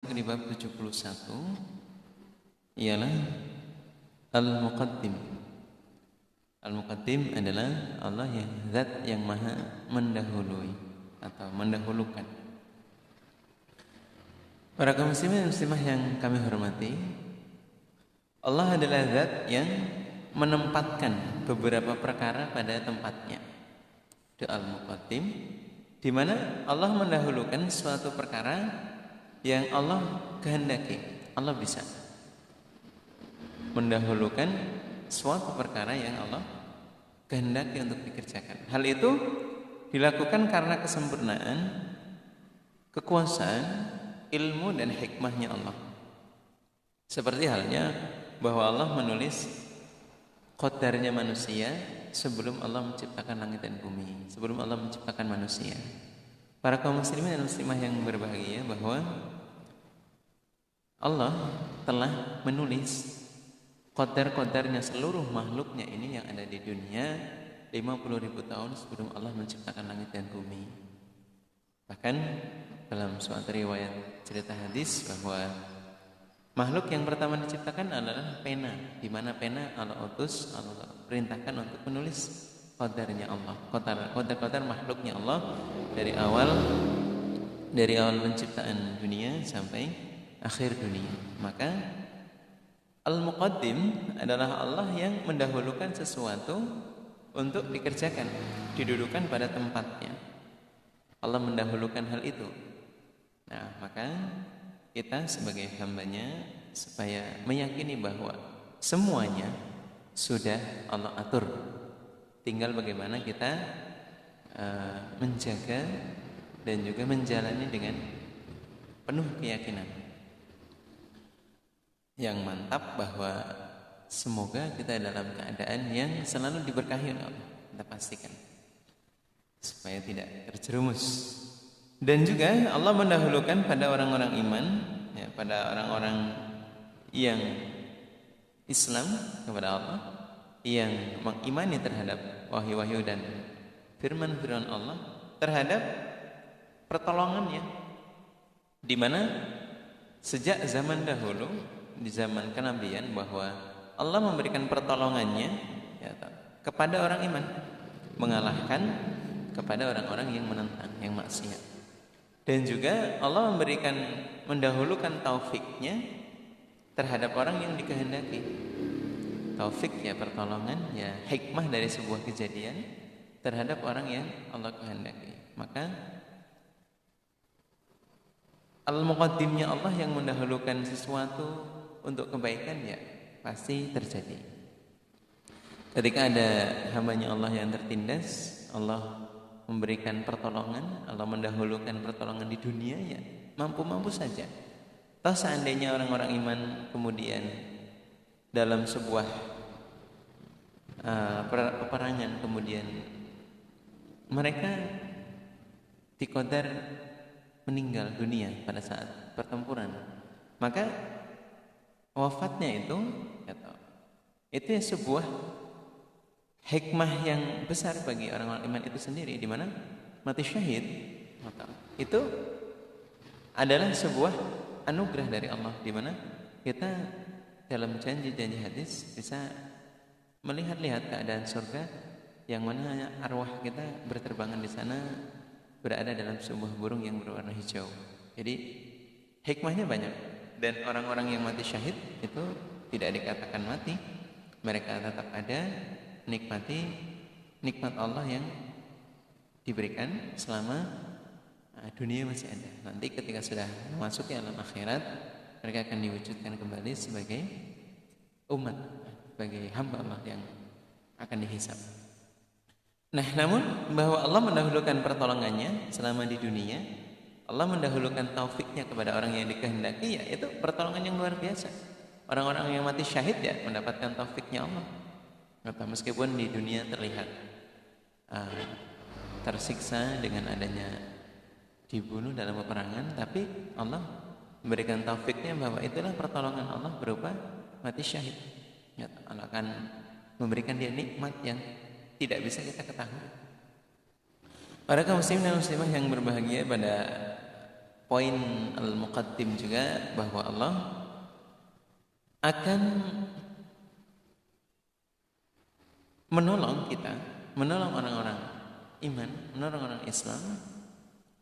di bab 71 ialah Al-Muqaddim. Al-Muqaddim adalah Allah yang zat yang maha mendahului atau mendahulukan. Para kaum muslimin dan muslimah yang kami hormati, Allah adalah zat yang menempatkan beberapa perkara pada tempatnya. Itu Al-Muqaddim, di mana Allah mendahulukan suatu perkara yang Allah kehendaki. Allah bisa mendahulukan suatu perkara yang Allah kehendaki untuk dikerjakan. Hal itu dilakukan karena kesempurnaan, kekuasaan, ilmu dan hikmahnya Allah. Seperti halnya bahwa Allah menulis qadarnya manusia sebelum Allah menciptakan langit dan bumi, sebelum Allah menciptakan manusia. Para kaum muslimin dan muslimah yang berbahagia, bahwa Allah telah menulis qadar-qadarnya seluruh makhluknya ini yang ada di dunia 50.000 tahun sebelum Allah menciptakan langit dan bumi. Bahkan dalam suatu riwayat cerita hadis bahwa makhluk yang pertama diciptakan adalah pena, di mana pena Allah utus, Allah perintahkan untuk menulis qadarnya Allah, qadar makhluknya Allah dari awal penciptaan dunia sampai akhir dunia. Maka Al-Muqaddim adalah Allah yang mendahulukan sesuatu untuk dikerjakan, didudukan pada tempatnya. Allah mendahulukan hal itu. Nah, maka kita sebagai hambanya supaya meyakini bahwa semuanya sudah Allah atur, tinggal bagaimana kita menjaga dan juga menjalani dengan penuh keyakinan yang mantap bahwa semoga kita dalam keadaan yang selalu diberkahi oleh Allah. Kita pastikan supaya tidak terjerumus. Dan juga Allah mendahulukan pada orang-orang iman, ya, pada orang-orang yang Islam kepada Allah, yang mengimani terhadap wahyu-wahyu dan firman-firman Allah, terhadap pertolongannya, di mana sejak zaman dahulu, di zaman kenabian, bahwa Allah memberikan pertolongannya, ya, kepada orang iman, mengalahkan kepada orang-orang yang menentang, yang maksiat. Dan juga Allah mendahulukan taufiknya terhadap orang yang dikehendaki. Taufik ya pertolongan, ya hikmah dari sebuah kejadian terhadap orang yang Allah kehendaki. Maka Al-Muqaddimnya Allah yang mendahulukan sesuatu untuk kebaikan, ya pasti terjadi. Ketika ada hambanya Allah yang tertindas, Allah memberikan pertolongan, Allah mendahulukan pertolongan di dunia, ya mampu-mampu saja. Toh seandainya orang-orang iman kemudian dalam sebuah peperangan, kemudian mereka diqadar meninggal dunia pada saat pertempuran, maka wafatnya itu ya sebuah hikmah yang besar bagi orang-orang iman itu sendiri, di mana mati syahid itu adalah sebuah anugerah dari Allah, di mana kita dalam janji-janji hadis bisa melihat-lihat keadaan surga yang mana arwah kita berterbangan di sana, berada dalam sebuah burung yang berwarna hijau. Jadi hikmahnya banyak, dan orang-orang yang mati syahid itu tidak dikatakan mati, mereka tetap ada, nikmati nikmat Allah yang diberikan selama dunia masih ada. Nanti ketika sudah memasuki alam akhirat, mereka akan diwujudkan kembali sebagai umat, sebagai hamba Allah yang akan dihisab. Nah, namun bahwa Allah mendahulukan pertolongannya selama di dunia, Allah mendahulukan taufiknya kepada orang yang dikehendaki, ya itu pertolongan yang luar biasa. Orang-orang yang mati syahid ya mendapatkan taufiknya Allah. Meskipun di dunia terlihat tersiksa dengan adanya dibunuh dalam peperangan, tapi Allah memberikan taufiknya bahwa itulah pertolongan Allah berupa mati syahid. Ya, Allah akan memberikan dia nikmat yang tidak bisa kita ketahui. Para kaum muslimin dan muslimah yang berbahagia, pada poin al-muqaddim juga bahwa Allah akan menolong kita, menolong orang-orang iman, menolong orang Islam,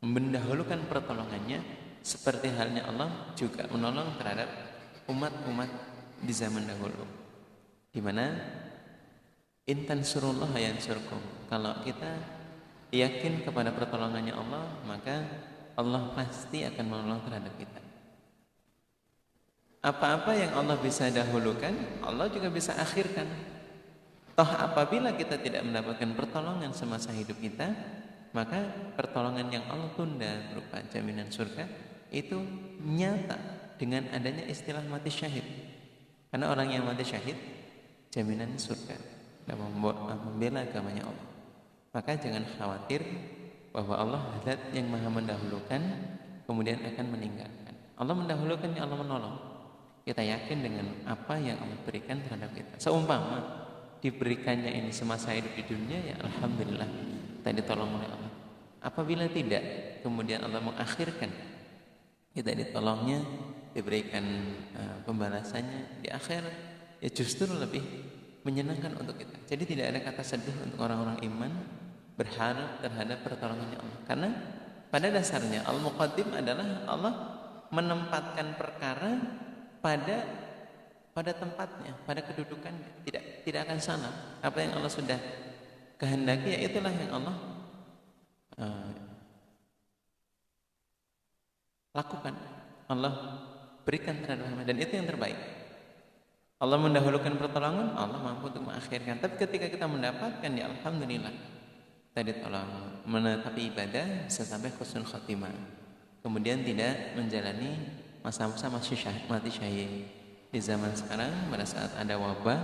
mendahulukan pertolongannya seperti halnya Allah juga menolong terhadap umat-umat di zaman dahulu, di mana intan surullah yansurkum. Kalau kita yakin kepada pertolongannya Allah, maka Allah pasti akan menolong terhadap kita. Apa-apa yang Allah bisa dahulukan, Allah juga bisa akhirkan. Toh apabila kita tidak mendapatkan pertolongan semasa hidup kita, maka pertolongan yang Allah tunda berupa jaminan surga itu nyata dengan adanya istilah mati syahid. Karena orang yang mati syahid jaminan surga dan membela agamanya Allah. Maka jangan khawatir bahwa Allah zat yang maha mendahulukan kemudian akan meninggalkan. Allah mendahulukan, Allah menolong. Kita yakin dengan apa yang Allah berikan terhadap kita. Seumpama diberikannya ini semasa hidup di dunia, ya alhamdulillah kita ditolong oleh Allah. Apabila tidak, kemudian Allah mengakhirkan, kita ditolongnya, diberikan pembalasannya di akhirat, ya justru lebih menyenangkan untuk kita. Jadi tidak ada kata sedih untuk orang-orang iman berharap terhadap pertolongannya Allah. Karena pada dasarnya al-muqaddim adalah Allah menempatkan perkara pada tempatnya, pada kedudukannya. Tidak akan salah. Apa yang Allah sudah kehendaki, ya itulah yang Allah lakukan. Allah berikan terhadap hamba, dan itu yang terbaik. Allah mendahulukan pertolongan, Allah mampu untuk mengakhirkan. Tapi ketika kita mendapatkan, ya alhamdulillah kita ditolong, menetapi ibadah sampai husnul khatimah, kemudian tidak menjalani masa-masa mati syahid. Di zaman sekarang, pada saat ada wabah,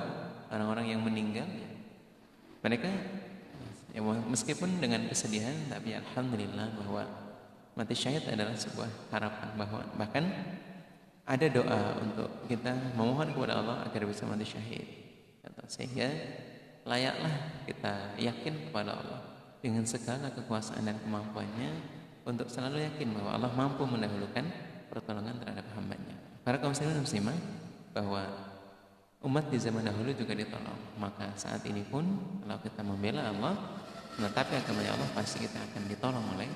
orang-orang yang meninggal, mereka ya, meskipun dengan kesedihan, tapi alhamdulillah bahwa mati syahid adalah sebuah harapan, bahwa bahkan ada doa untuk kita memohon kepada Allah agar bisa mati syahid. Sehingga layaklah kita yakin kepada Allah dengan segala kekuasaan dan kemampuannya, untuk selalu yakin bahwa Allah mampu mendahulukan pertolongan terhadap hambanya. Para kaum muslimin dan muslimah, bahwa umat di zaman dahulu juga ditolong. Maka saat ini pun kalau kita membela Allah, menetapi agamanya Allah, pasti kita akan ditolong oleh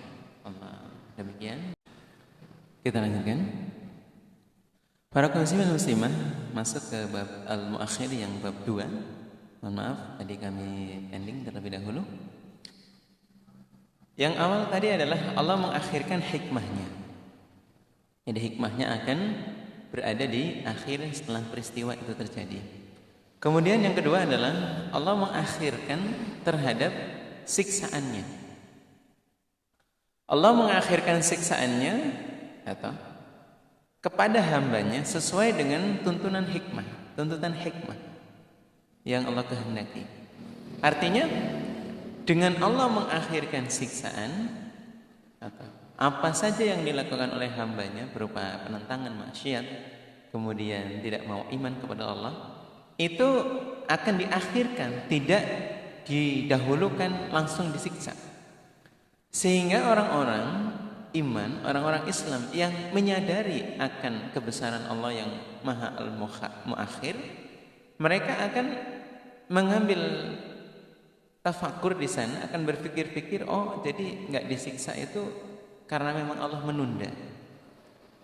Allah. Demikian. Kita lanjutkan. Para kaum muslimin dan muslimah, masuk ke bab al-muakhir yang bab 2. Mohon maaf, tadi kami ending terlebih dahulu. Yang awal tadi adalah Allah mengakhirkan hikmahnya. Jadi hikmahnya akan berada di akhir setelah peristiwa itu terjadi. Kemudian yang kedua adalah Allah mengakhirkan terhadap siksaannya. Allah mengakhirkan siksaannya atau kepada hambanya sesuai dengan tuntunan hikmah, tuntutan hikmah yang Allah kehendaki. Artinya dengan Allah mengakhirkan siksaan atau apa saja yang dilakukan oleh hambanya berupa penentangan maksiat, kemudian tidak mau iman kepada Allah, itu akan diakhirkan, tidak didahulukan langsung disiksa. Sehingga orang-orang iman, orang-orang Islam yang menyadari akan kebesaran Allah yang Maha Al-Muakhir, mereka akan mengambil tafakur di sana, akan berpikir-pikir, oh jadi nggak disiksa itu karena memang Allah menunda.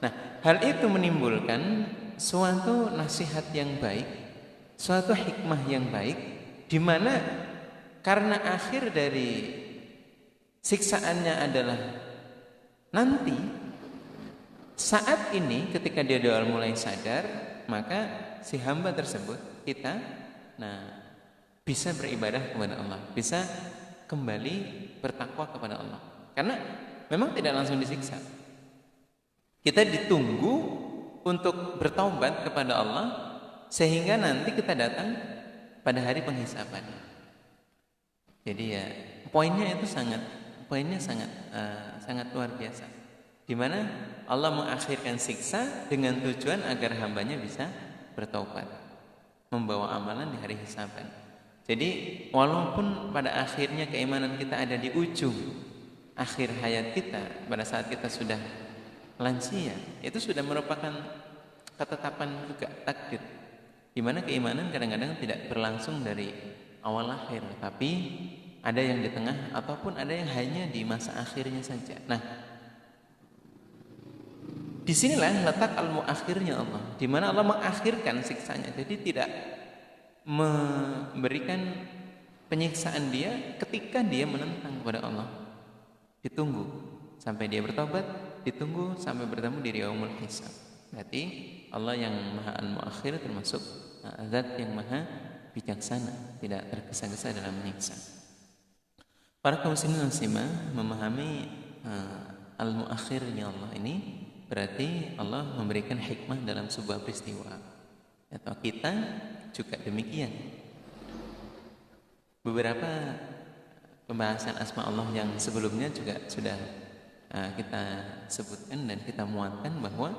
Nah, hal itu menimbulkan suatu nasihat yang baik, suatu hikmah yang baik, di mana karena akhir dari siksaannya adalah nanti, saat ini ketika dia doa mulai sadar, maka si hamba tersebut, kita, bisa beribadah kepada Allah, bisa kembali bertakwa kepada Allah. Karena memang tidak langsung disiksa. Kita ditunggu untuk bertaubat kepada Allah, sehingga nanti kita datang pada hari penghisaban. Jadi ya poinnya sangat luar biasa. Di mana Allah mengakhirkan siksa dengan tujuan agar hambanya bisa bertaubat, membawa amalan di hari hisaban. Jadi walaupun pada akhirnya keimanan kita ada di ujung akhir hayat kita, pada saat kita sudah lansia, itu sudah merupakan ketetapan juga takdir. Di mana keimanan kadang-kadang tidak berlangsung dari awal akhir, tapi ada yang di tengah ataupun ada yang hanya di masa akhirnya saja. Nah, disinilah letak al-muakhirnya Allah, di mana Allah mengakhirkan siksanya. Jadi tidak memberikan penyiksaan dia ketika dia menentang kepada Allah. Ditunggu sampai dia bertobat, ditunggu sampai bertemu di yaumul hisab. Berarti Allah yang maha al-muakhir termasuk zat yang maha bijaksana, tidak tergesa-gesa dalam menyiksa. Para kaum muslimin muslimah memahami al-muakhirnya Allah ini berarti Allah memberikan hikmah dalam sebuah peristiwa. Atau kita juga demikian. Beberapa pembahasan asma Allah yang sebelumnya juga sudah kita sebutkan dan kita muatkan bahwa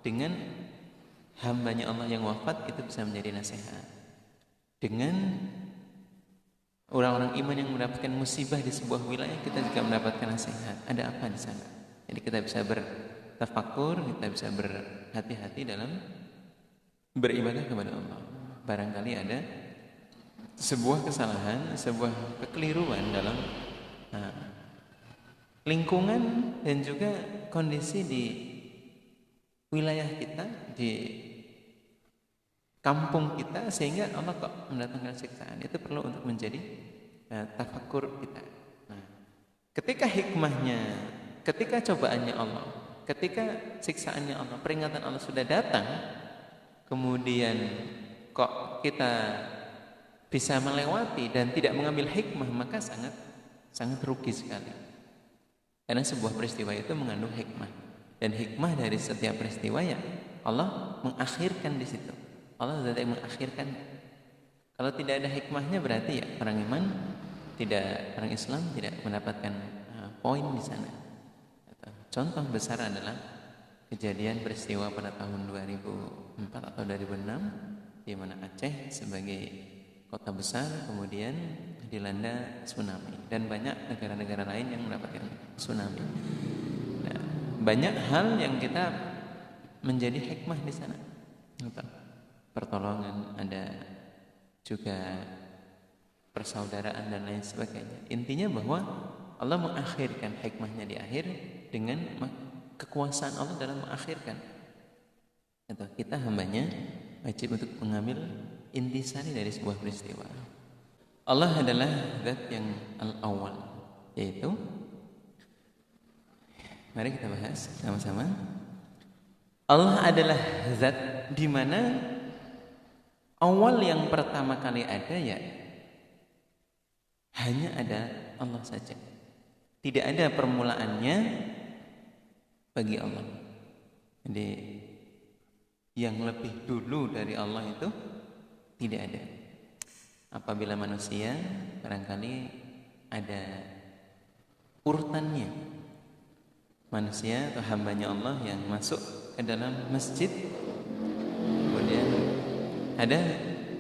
dengan hambanya Allah yang wafat itu bisa menjadi nasihat. Dengan orang-orang iman yang mendapatkan musibah di sebuah wilayah, kita juga mendapatkan nasihat. Ada apa di sana? Jadi kita bisa bertafakur, kita bisa berhati-hati dalam beribadah kepada Allah. Barangkali ada sebuah kesalahan, sebuah kekeliruan dalam lingkungan dan juga kondisi di wilayah kita, di kampung kita, sehingga Allah kok mendatangkan siksaan. Itu perlu untuk menjadi tafakur kita. Nah, ketika hikmahnya, ketika cobaannya Allah, ketika siksaannya Allah, peringatan Allah sudah datang, kemudian kok kita bisa melewati dan tidak mengambil hikmah, maka sangat rugi sekali. Karena sebuah peristiwa itu mengandung hikmah, dan hikmah dari setiap peristiwa ya Allah mengakhirkan di situ. Allah sudah mengakhirkan. Kalau tidak ada hikmahnya berarti ya orang iman tidak, orang Islam tidak mendapatkan poin di sana. Contoh besar adalah kejadian peristiwa pada tahun 2004 atau 2006 di mana Aceh sebagai kota besar kemudian dilanda tsunami, dan banyak negara-negara lain yang mendapatkan tsunami. Nah, banyak hal yang kita menjadi hikmah di sana. Pertolongan, ada juga persaudaraan dan lain sebagainya. Intinya bahwa Allah mengakhirkan hikmahnya di akhir dengan kekuasaan Allah dalam mengakhirkan. Atau kita hambanya wajib untuk mengambil intisari dari sebuah peristiwa. Allah adalah zat yang al-awwal, yaitu mari kita bahas sama-sama. Allah adalah zat di mana awal yang pertama kali ada ya hanya ada Allah saja. Tidak ada permulaannya bagi Allah. Jadi yang lebih dulu dari Allah itu tidak ada. Apabila manusia barangkali ada urutannya, manusia atau hambanya Allah yang masuk ke dalam masjid, kemudian ada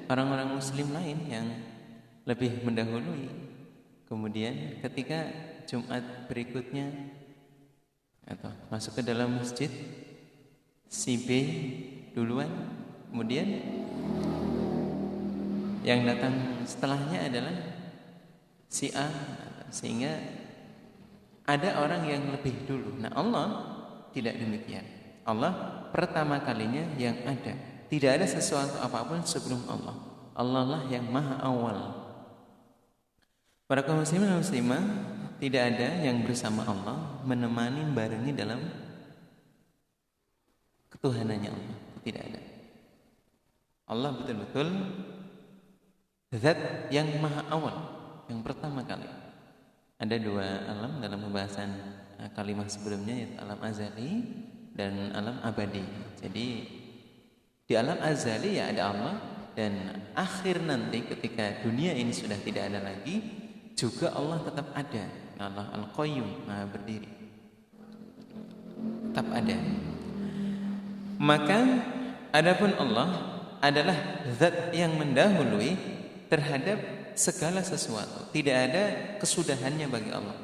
orang-orang muslim lain yang lebih mendahului. Kemudian ketika Jumat berikutnya atau masuk ke dalam masjid, si B duluan, kemudian yang datang setelahnya adalah si A, sehingga ada orang yang lebih dulu. Nah, Allah tidak demikian. Allah pertama kalinya yang ada. Tidak ada sesuatu apapun sebelum Allah. Allah lah yang maha awal. Para kaum muslimin dan muslimah, tidak ada yang bersama Allah menemani barengi dalam ketuhanannya Allah. Tidak ada. Allah betul-betul zat yang maha awal, yang pertama kali. Ada dua alam dalam pembahasan kalimat sebelumnya, yaitu alam azali dan alam abadi. Jadi di alam azali ya ada Allah, dan akhir nanti ketika dunia ini sudah tidak ada lagi, juga Allah tetap ada. Allah Al-Qayyum, Maha berdiri, tetap ada. Maka adapun Allah adalah zat yang mendahului terhadap segala sesuatu. Tidak ada kesudahannya bagi Allah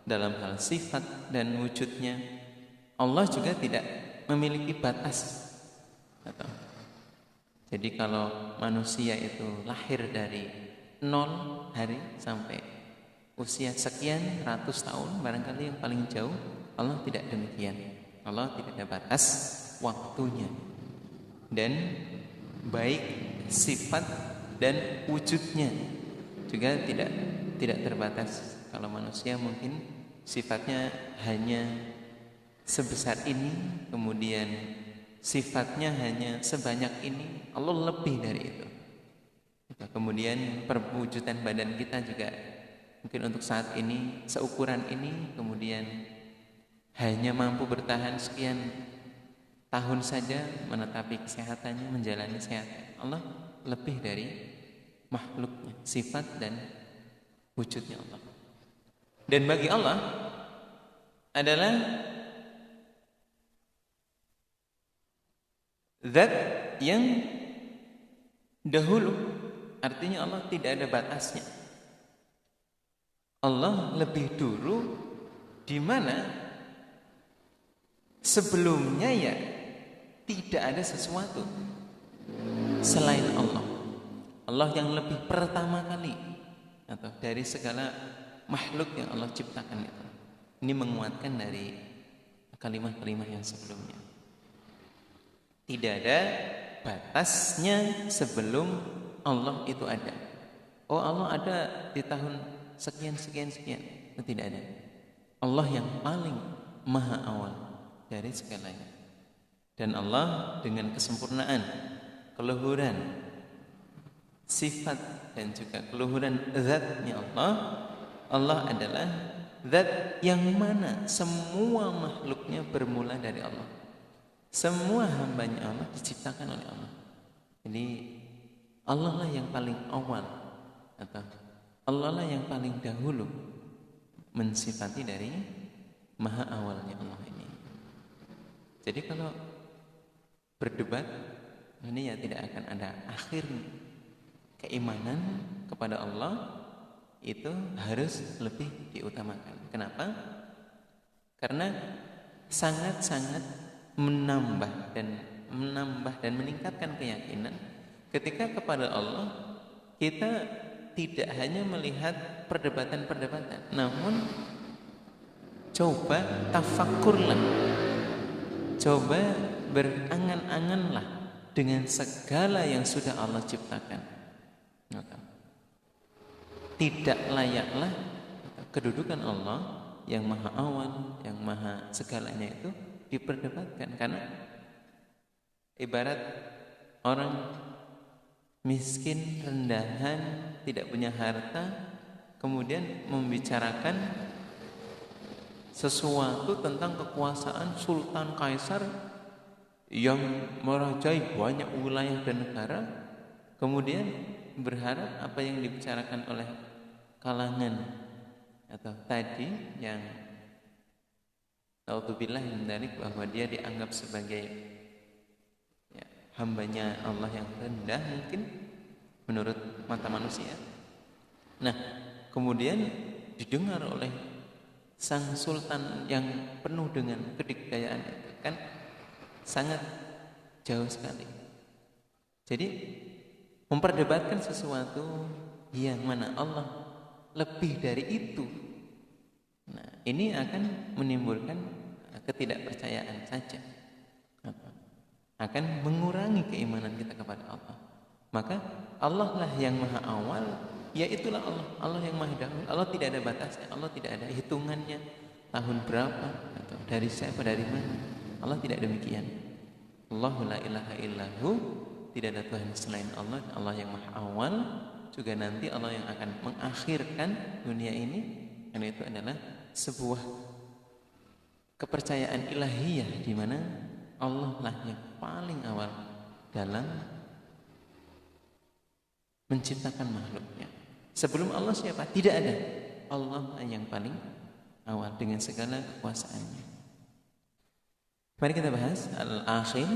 dalam hal sifat dan wujudnya. Allah juga tidak memiliki batas. Jadi kalau manusia itu lahir dari 0 hari sampai usia sekian ratus tahun, barangkali yang paling jauh, Allah tidak demikian. Allah tidak ada batas waktunya. Dan baik sifat dan wujudnya juga tidak terbatas. Kalau manusia mungkin sifatnya hanya sebesar ini, kemudian sifatnya hanya sebanyak ini, Allah lebih dari itu. Kemudian perwujudan badan kita juga mungkin untuk saat ini seukuran ini, kemudian hanya mampu bertahan sekian tahun saja menetapi kesehatannya, menjalani sehat. Allah lebih dari makhluknya, sifat dan wujudnya Allah. Dan bagi Allah adalah zat yang dahulu, artinya Allah tidak ada batasnya. Allah lebih dulu, di mana sebelumnya ya tidak ada sesuatu selain Allah. Allah yang lebih pertama kali atau dari segala makhluk yang Allah ciptakan itu. Ini menguatkan dari kalimat-kalimat yang sebelumnya. Tidak ada batasnya sebelum Allah itu ada. Oh, Allah ada di tahun sekian. Itu tidak ada. Allah yang paling maha awal dari segalanya. Dan Allah dengan kesempurnaan, keluhuran sifat dan juga keluhuran zatnya Allah adalah zat yang mana semua makhluknya bermula dari Allah. Semua hambanya Allah diciptakan oleh Allah. Jadi Allah lah yang paling awal, atau Allah lah yang paling dahulu mensifati dari maha awalnya Allah ini. Jadi kalau berdebat ini ya tidak akan ada akhir. Keimanan kepada Allah itu harus lebih diutamakan. Kenapa? Karena sangat-sangat menambah dan meningkatkan keyakinan ketika kepada Allah kita tidak hanya melihat perdebatan-perdebatan, namun coba tafakkurlah, coba berangan-anganlah dengan segala yang sudah Allah ciptakan. Tidak layaklah kedudukan Allah yang maha awal, yang maha segalanya itu diperdebatkan. Karena ibarat orang miskin, rendahan, tidak punya harta, kemudian membicarakan sesuatu tentang kekuasaan sultan kaisar yang merajai banyak wilayah dan negara, kemudian berharap apa yang dibicarakan oleh kalangan atau tadi yang naudzubillah min dzalik, bahwa dia dianggap sebagai ya, hambanya Allah yang rendah mungkin menurut mata manusia. Nah, kemudian didengar oleh sang sultan yang penuh dengan kedikdayaan itu kan sangat jauh sekali. Jadi memperdebatkan sesuatu yang mana Allah lebih dari itu, nah ini akan menimbulkan ketidakpercayaan saja, akan mengurangi keimanan kita kepada Allah. Maka Allah lah yang maha awal, ya itulah Allah, Allah yang maha dahulu. Allah tidak ada batasnya, Allah tidak ada hitungannya tahun berapa atau dari siapa, dari mana. Allah tidak demikian. Allahu la ilaha illahu, tidak ada Tuhan selain Allah. Allah yang maha awal, juga nanti Allah yang akan mengakhirkan dunia ini. Dan itu adalah sebuah kepercayaan ilahiyah di mana Allah lah yang paling awal dalam menciptakan makhluknya. Sebelum Allah siapa? Tidak ada. Allah yang paling awal dengan segala kekuasaannya. Mari kita bahas al-akhir.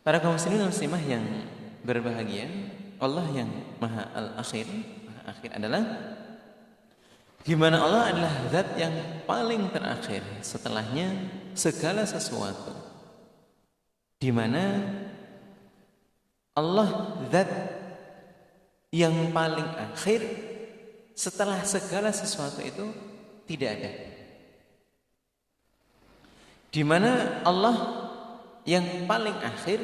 Para kaum muslimin dan muslimah yang berbahagia, Allah yang maha al-akhir, maha akhir adalah di mana Allah adalah zat yang paling terakhir, setelahnya segala sesuatu. Di mana Allah zat yang paling akhir, setelah segala sesuatu itu tidak ada. Di mana Allah yang paling akhir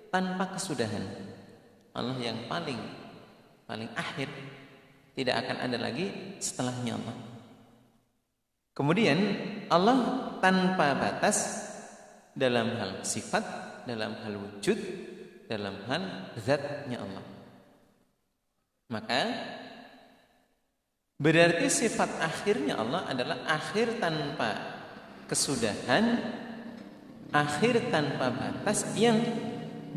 tanpa kesudahan. Allah yang paling akhir, tidak akan ada lagi setelahnya Allah. Kemudian Allah tanpa batas dalam hal sifat, dalam hal wujud, dalam hal zatnya Allah. Maka berarti sifat akhirnya Allah adalah akhir tanpa kesudahan, akhir tanpa batas, yang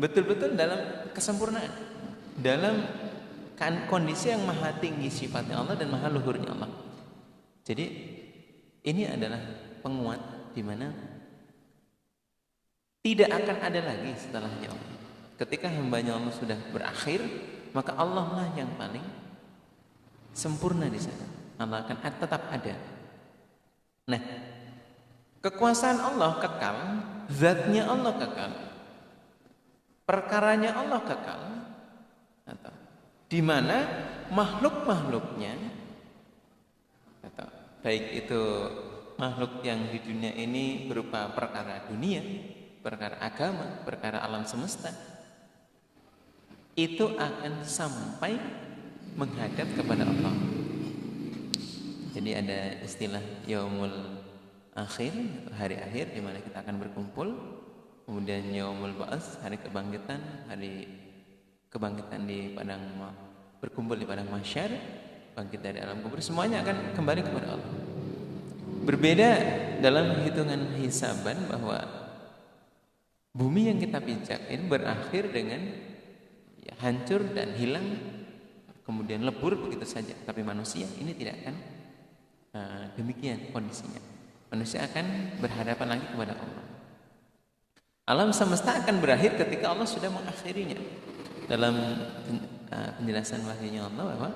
betul-betul dalam kesempurnaan, dalam kondisi yang maha tinggi sifatnya Allah dan maha luhurnya Allah. Jadi ini adalah penguat di mana tidak akan ada lagi setelahnya Allah. Ketika hambanya Allah sudah berakhir, maka Allah lah yang paling sempurna di sana. Allah akan tetap ada. Nah, kekuasaan Allah kekal, zatnya Allah kekal, perkaranya Allah kekal, atau di mana makhluk-makhluknya, atau baik itu makhluk yang di dunia ini berupa perkara dunia, perkara agama, perkara alam semesta, itu akan sampai menghadap kepada Allah. Jadi ada istilah yaumul akhir, hari akhir di mana kita akan berkumpul. Kemudian yaumul ba'ats, hari kebangkitan, di padang, berkumpul di padang mahsyar, bangkit dari alam kubur, semuanya akan kembali kepada Allah. Berbeda dalam hitungan hisaban, bahwa bumi yang kita pijak ini berakhir dengan hancur dan hilang, kemudian lebur begitu saja. Tapi manusia ini tidak akan demikian kondisinya. Manusia akan berhadapan lagi kepada Allah. Alam semesta akan berakhir ketika Allah sudah mengakhirinya. Dalam penjelasan wahyunya Allah, bahwa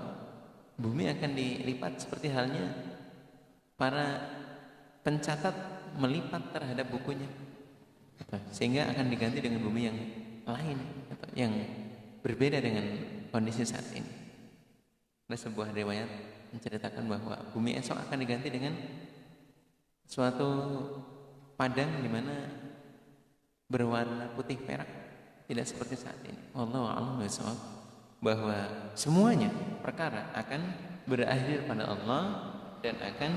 bumi akan dilipat seperti halnya para pencatat melipat terhadap bukunya, sehingga akan diganti dengan bumi yang lain, yang berbeda dengan kondisi saat ini. Ada sebuah riwayat menceritakan bahwa bumi esok akan diganti dengan suatu padang di mana berwarna putih perak, tidak seperti saat ini. Wallahu a'lam bishawab, bahwa semuanya perkara akan berakhir pada Allah dan akan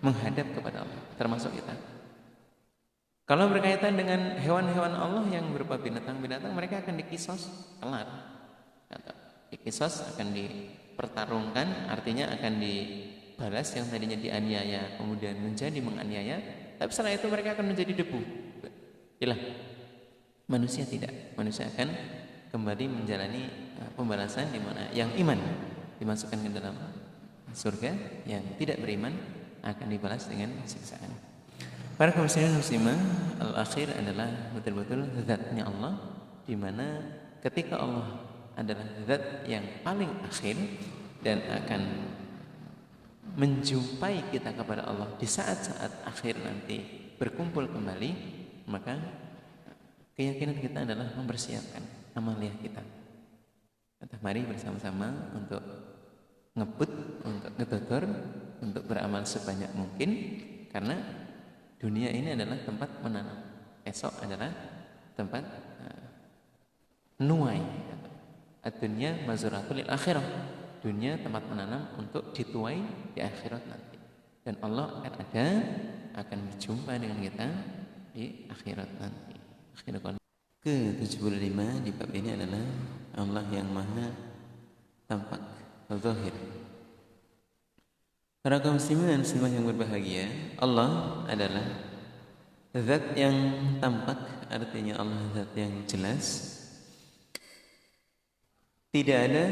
menghadap kepada Allah, termasuk kita. Kalau berkaitan dengan hewan-hewan Allah yang berupa binatang-binatang, mereka akan dikisos, kelar. Dikisos, akan dipertarungkan, artinya akan dibalas yang tadinya dianiaya kemudian menjadi menganiaya, tapi setelah itu mereka akan menjadi debu. Hilang. Manusia tidak. Manusia akan kembali menjalani pembalasan, di mana yang iman dimasukkan ke dalam surga, yang tidak beriman akan dibalas dengan siksaan. Para kaum muslimin muslimah, al-akhir adalah betul-betul zatnya Allah, di mana ketika Allah adalah zat yang paling akhir dan akan menjumpai kita kepada Allah di saat-saat akhir nanti berkumpul kembali, maka keyakinan kita adalah mempersiapkan amaliyah kita. Mari bersama-sama untuk ngebut, untuk ngedodor, untuk beramal sebanyak mungkin, karena dunia ini adalah tempat menanam, esok adalah tempat nuai. Ad-dunya mazuratul lil akhirah. Dunia tempat menanam untuk dituai di akhirat nanti. Dan Allah akan berjumpa dengan kita di akhirat nanti. Ke-75 di bab ini adalah Allah yang maha tampak, zahir. Para kaum muslimin dan muslimah yang berbahagia, Allah adalah zat yang tampak, artinya Allah zat yang jelas. Tidak ada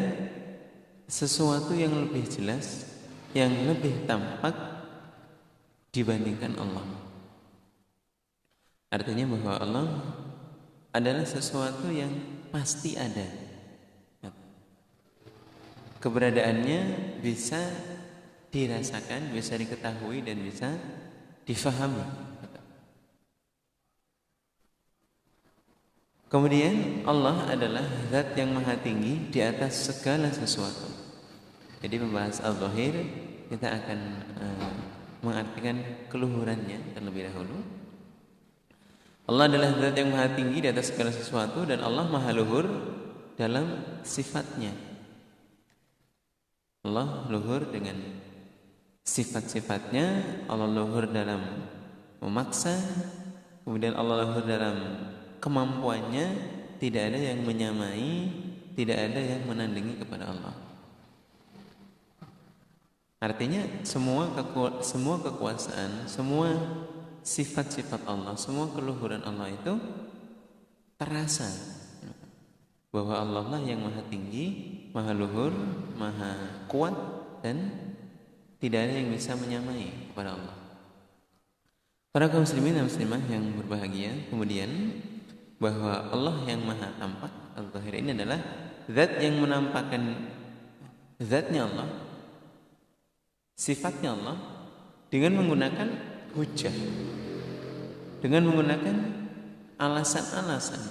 sesuatu yang lebih jelas, yang lebih tampak dibandingkan Allah. Artinya bahwa Allah adalah sesuatu yang pasti ada. Keberadaannya bisa dirasakan, bisa diketahui dan bisa difahami. Kemudian Allah adalah zat yang maha tinggi di atas segala sesuatu. Jadi membahas al-zahir, kita akan mengartikan keluhurannya terlebih dahulu. Allah adalah zat yang maha tinggi di atas segala sesuatu dan Allah maha luhur dalam sifatnya. Allah luhur dengan sifat-sifatnya. Allah luhur dalam memaksa, kemudian Allah luhur dalam kemampuannya. Tidak ada yang menyamai, tidak ada yang menandingi kepada Allah. Artinya semua kekuasaan, semua sifat-sifat Allah, semua keluhuran Allah itu terasa bahwa Allah lah yang maha tinggi, maha luhur, maha kuat, dan tidak ada yang bisa menyamai kepada Allah. Para kaum muslimin dan muslimah yang berbahagia, kemudian bahwa Allah yang maha tampak, al-zahir ini adalah zat yang menampakkan zatnya Allah, sifatnya Allah dengan menggunakan hujjah, dengan menggunakan alasan-alasan,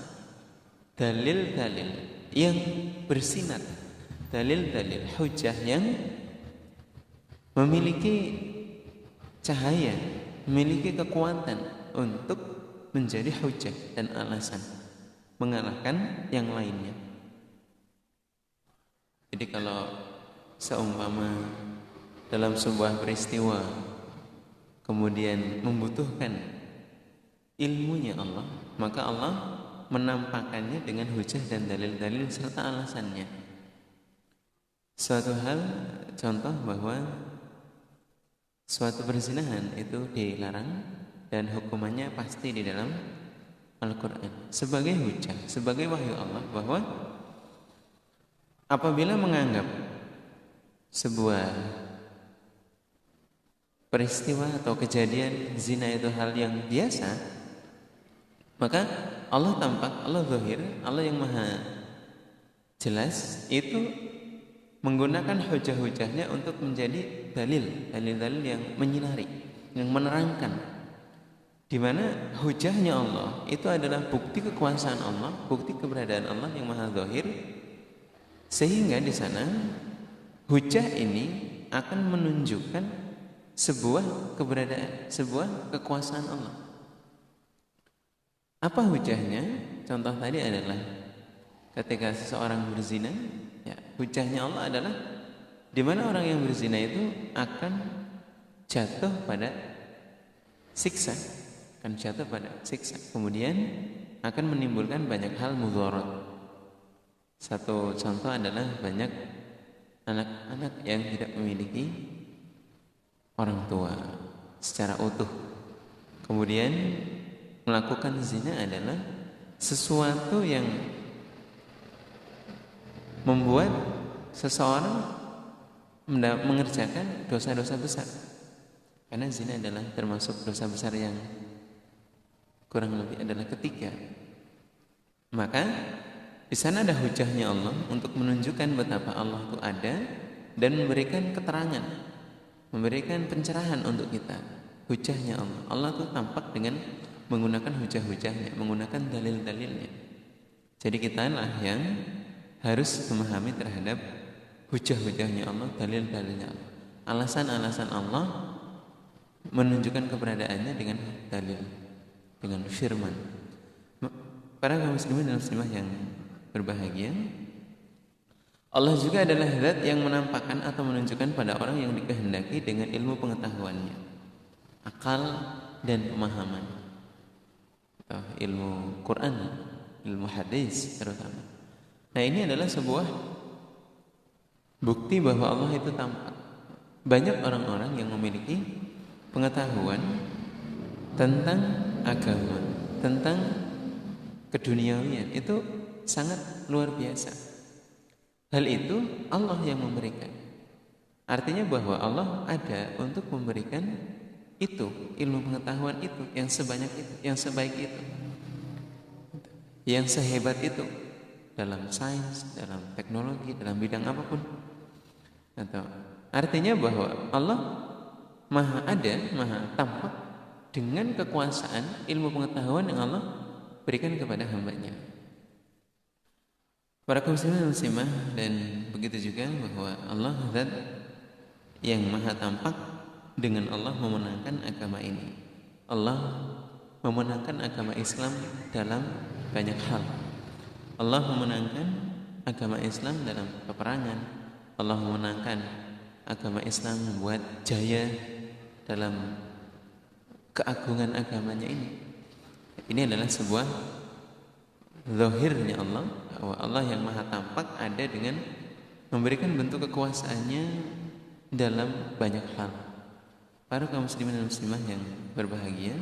dalil-dalil yang bersinar, dalil-dalil hujjah yang memiliki cahaya, memiliki kekuatan untuk menjadi hujjah dan alasan mengalahkan yang lainnya. Jadi kalau seumpama dalam sebuah peristiwa kemudian membutuhkan ilmunya Allah, maka Allah menampakkannya dengan hujjah dan dalil-dalil serta alasannya. Suatu hal, contoh bahwa suatu perzinahan itu dilarang dan hukumannya pasti di dalam Al-Quran sebagai hujjah, sebagai wahyu Allah bahwa apabila menganggap sebuah peristiwa atau kejadian zina itu hal yang biasa, maka Allah tampak, Allah zahir, Allah yang maha jelas itu menggunakan hujah-hujahnya untuk menjadi dalil-dalil yang menyinari, yang menerangkan, di mana hujahnya Allah itu adalah bukti kekuasaan Allah, bukti keberadaan Allah yang maha zahir, sehingga di sana hujah ini akan menunjukkan sebuah keberadaan, sebuah kekuasaan Allah. Apa hujahnya? Contoh tadi adalah ketika seseorang berzina, ya, hujahnya Allah adalah di mana orang yang berzina itu akan jatuh pada siksa, akan jatuh pada siksa, kemudian akan menimbulkan banyak hal mudharat. Satu contoh adalah banyak anak-anak yang tidak memiliki orang tua secara utuh, kemudian melakukan zina adalah sesuatu yang membuat seseorang mengerjakan dosa-dosa besar, karena zina adalah termasuk dosa besar yang kurang lebih adalah ketiga. Maka di sana ada hujahnya Allah untuk menunjukkan betapa Allah itu ada dan memberikan keterangan, memberikan pencerahan untuk kita. Hujahnya Allah, Allah itu tampak dengan menggunakan hujah-hujahnya, menggunakan dalil-dalilnya. Jadi kita lah yang harus memahami terhadap hujah-hujahnya Allah, dalil-dalilnya Allah, alasan-alasan Allah menunjukkan keberadaannya dengan dalil, dengan firman. Para kaum muslimin dan muslimah yang berbahagia, Allah juga adalah zat yang menampakkan atau menunjukkan pada orang yang dikehendaki dengan ilmu pengetahuannya, akal dan pemahaman, ilmu Quran, ilmu hadis terutama. Nah, ini adalah sebuah bukti bahwa Allah itu tampak. Banyak orang-orang yang memiliki pengetahuan tentang agama, tentang keduniawian, itu sangat luar biasa. Hal itu Allah yang memberikan. Artinya bahwa Allah ada untuk memberikan itu, ilmu pengetahuan itu, yang sebanyak itu, yang sebaik itu, yang sehebat itu, dalam sains, dalam teknologi, dalam bidang apapun, atau Artinya bahwa Allah maha ada, maha tampak dengan kekuasaan, ilmu pengetahuan yang Allah berikan kepada hambanya. Para kaum muslimin dan muslimah, dan begitu juga bahwa Allah zat yang maha tampak, dengan Allah memenangkan agama ini. Allah memenangkan agama Islam dalam banyak hal. Allah memenangkan agama Islam dalam peperangan. Allah memenangkan agama Islam, membuat jaya dalam keagungan agamanya ini. Ini adalah sebuah zahirnya Allah, bahwa Allah yang maha tampak ada dengan memberikan bentuk kekuasaannya dalam banyak hal. Para kaum muslimin dan muslimah yang berbahagia,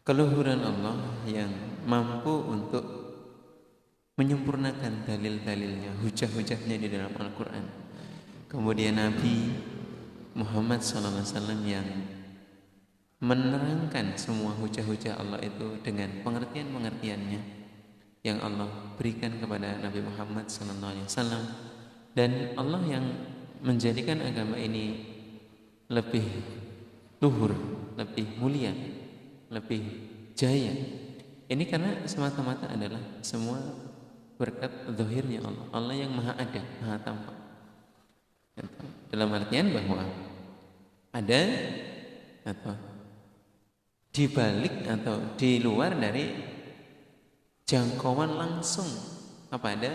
keluhuran Allah yang mampu untuk menyempurnakan dalil-dalilnya, hujah-hujahnya di dalam Al-Quran. Kemudian Nabi Muhammad SAW yang menerangkan semua hujah-hujah Allah itu dengan pengertian-pengertiannya yang Allah berikan kepada Nabi Muhammad SAW, dan Allah yang menjadikan agama ini lebih luhur, lebih mulia, lebih jaya. Ini karena semata-mata adalah semua berkat zahirnya Allah, Allah yang maha ada, maha tampak. Dalam artian bahwa ada atau di balik atau di luar dari jangkauan langsung kepada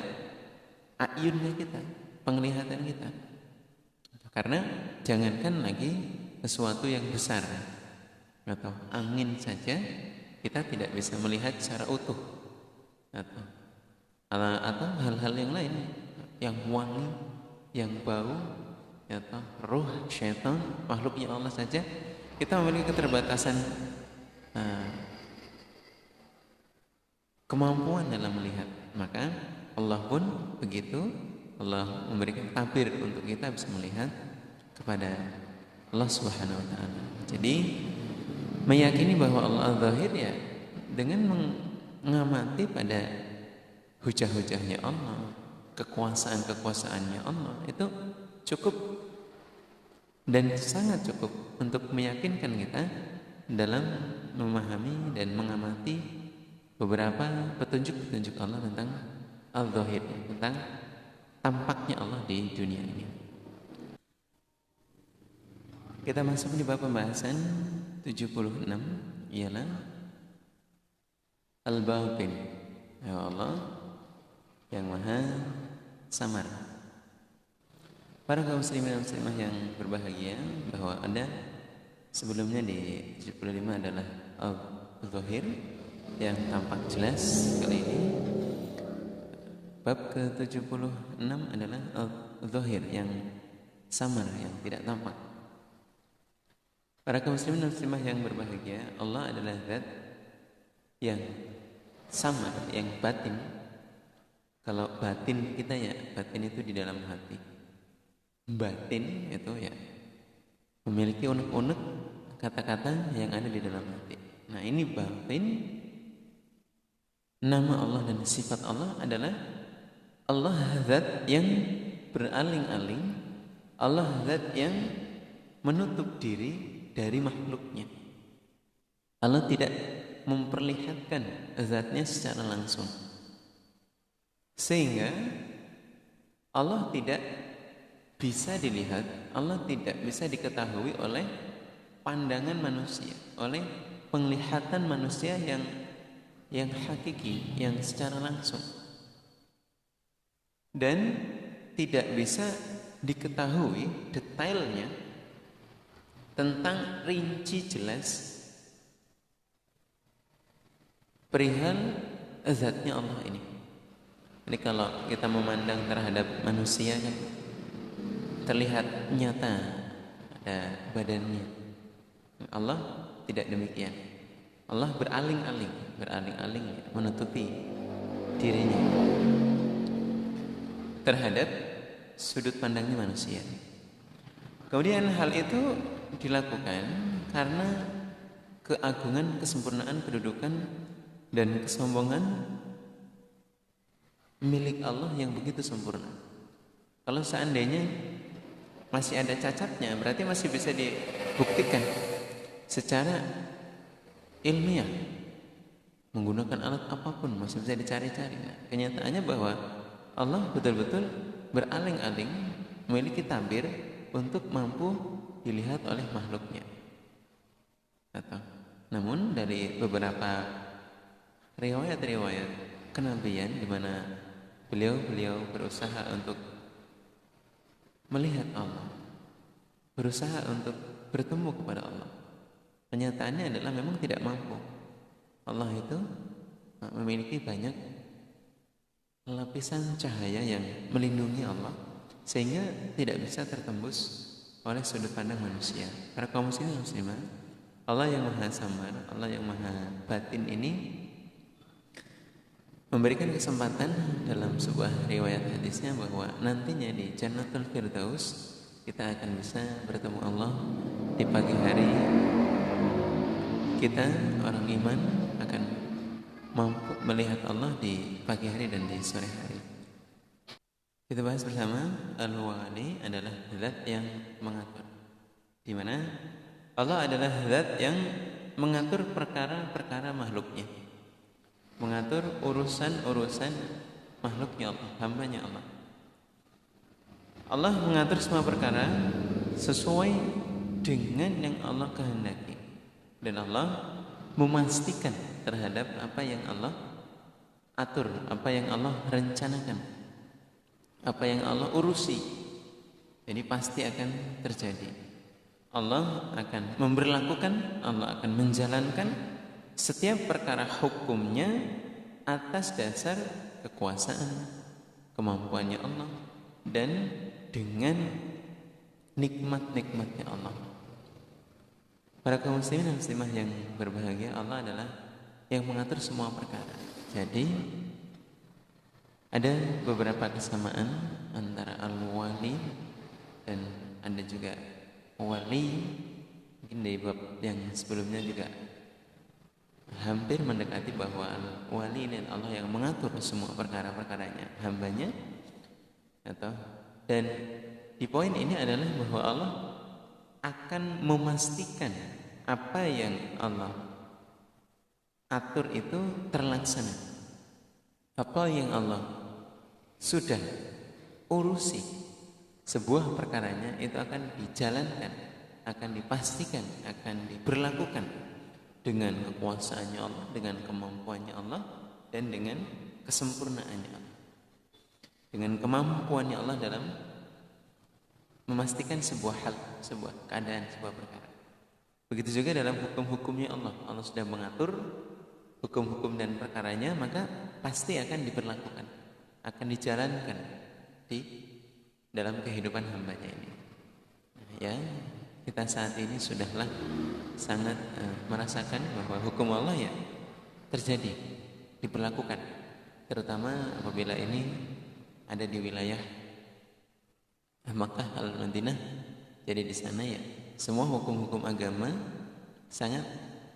ayunnya kita, penglihatan kita. Karena jangankan lagi sesuatu yang besar atau angin saja kita tidak bisa melihat secara utuh, atau hal-hal yang lain yang wangi, yang bau, atau ruh syaitan, makhluknya Allah saja kita memiliki keterbatasan kemampuan dalam melihat. Maka Allah pun begitu, Allah memberikan tabir untuk kita bisa melihat kepada Allah Subhanahu wa taala. Jadi meyakini bahwa Allah al-zahir ya dengan mengamati pada hujah-hujahnya Allah, kekuasaan-kekuasaannya Allah, itu cukup dan sangat cukup untuk meyakinkan kita dalam memahami dan mengamati beberapa petunjuk-petunjuk Allah tentang al-zahir, tentang tampaknya Allah di dunia ini. Kita masuk di bab pembahasan 76, ialah al-batin, ya Allah yang maha samar. Para kaum muslimin dan muslimah yang berbahagia, bahwa ada sebelumnya di 75 adalah al-zahir yang tampak jelas. Kali ini bab ke-76 adalah al-zahir yang samar, yang tidak tampak. Para kaum muslimin dan muslimah yang berbahagia, Allah adalah zat yang samar, yang batin. Kalau batin kita ya, batin itu di dalam hati. Batin itu ya memiliki unek-unek kata-kata yang ada di dalam hati. Nah, ini batin. Nama Allah dan sifat Allah adalah Allah zat yang beraling-aling, Allah zat yang menutup diri dari makhluknya. Allah tidak memperlihatkan zatnya secara langsung, sehingga Allah tidak bisa dilihat, Allah tidak bisa diketahui oleh pandangan manusia, oleh penglihatan manusia yang hakiki, yang secara langsung, dan tidak bisa diketahui detailnya tentang rinci jelas perihal zatnya Allah ini. Ini kalau kita memandang terhadap manusia kan terlihat nyata ada badannya. Allah tidak demikian. Allah beraling-aling menutupi dirinya terhadap sudut pandangnya manusia. Kemudian hal itu dilakukan karena keagungan, kesempurnaan, kedudukan dan kesombongan milik Allah yang begitu sempurna. Kalau seandainya masih ada cacatnya, berarti masih bisa dibuktikan secara ilmiah menggunakan alat apapun, masih bisa dicari-cari. Nah, kenyataannya bahwa Allah betul-betul beraling-aling memiliki tabir untuk mampu dilihat oleh makhluknya. Atau, namun dari beberapa riwayat-riwayat kenabian di mana beliau berusaha untuk melihat Allah, berusaha untuk bertemu kepada Allah, kenyataannya adalah memang tidak mampu. Allah itu memiliki banyak lapisan cahaya yang melindungi Allah sehingga tidak bisa tertembus oleh sudut pandang manusia. Para kaum muslimin muslimah, Allah yang maha samar, Allah yang maha batin ini memberikan kesempatan dalam sebuah riwayat hadisnya bahwa nantinya di Jannatul Firdaus kita akan bisa bertemu Allah di pagi hari. Kita orang iman akan mampu melihat Allah di pagi hari dan di sore hari. Kita bahas bersama, Al-Wali adalah zat yang mengatur, di mana Allah adalah zat yang mengatur perkara-perkara makhluknya, mengatur urusan-urusan makhluknya Allah, hambanya Allah. Allah mengatur semua perkara sesuai dengan yang Allah kehendaki, dan Allah memastikan terhadap apa yang Allah atur, apa yang Allah rencanakan, apa yang Allah urusi. Jadi pasti akan terjadi. Allah akan memberlakukan, Allah akan menjalankan setiap perkara hukumnya atas dasar kekuasaan, kemampuannya Allah, dan dengan nikmat-nikmatnya Allah. Para kaum muslimin dan muslimah yang berbahagia, Allah adalah yang mengatur semua perkara. Jadi ada beberapa kesamaan antara Al-Wali dan ada juga Wali. Mungkin dari bab yang sebelumnya juga hampir mendekati bahwa Al-Wali dan Allah yang mengatur semua perkara-perkaranya, hambanya. Dan di poin ini adalah bahwa Allah akan memastikan apa yang Allah atur itu terlaksana. Apa yang Allah sudah urusi, sebuah perkaranya itu akan dijalankan, akan dipastikan, akan diberlakukan dengan kekuasaannya Allah, dengan kemampuannya Allah, dan dengan kesempurnaannya Allah, dengan kemampuannya Allah dalam memastikan sebuah hal, sebuah keadaan, sebuah perkara. Begitu juga dalam hukum-hukumnya Allah. Allah sudah mengatur hukum-hukum dan perkaranya, maka pasti akan diberlakukan, akan dijalankan di dalam kehidupan hambanya ini. Ya, kita saat ini sudahlah sangat merasakan bahwa hukum Allah ya terjadi, diberlakukan, terutama apabila ini ada di wilayah Makkah Al-Madinah. Jadi di sana ya semua hukum-hukum agama sangat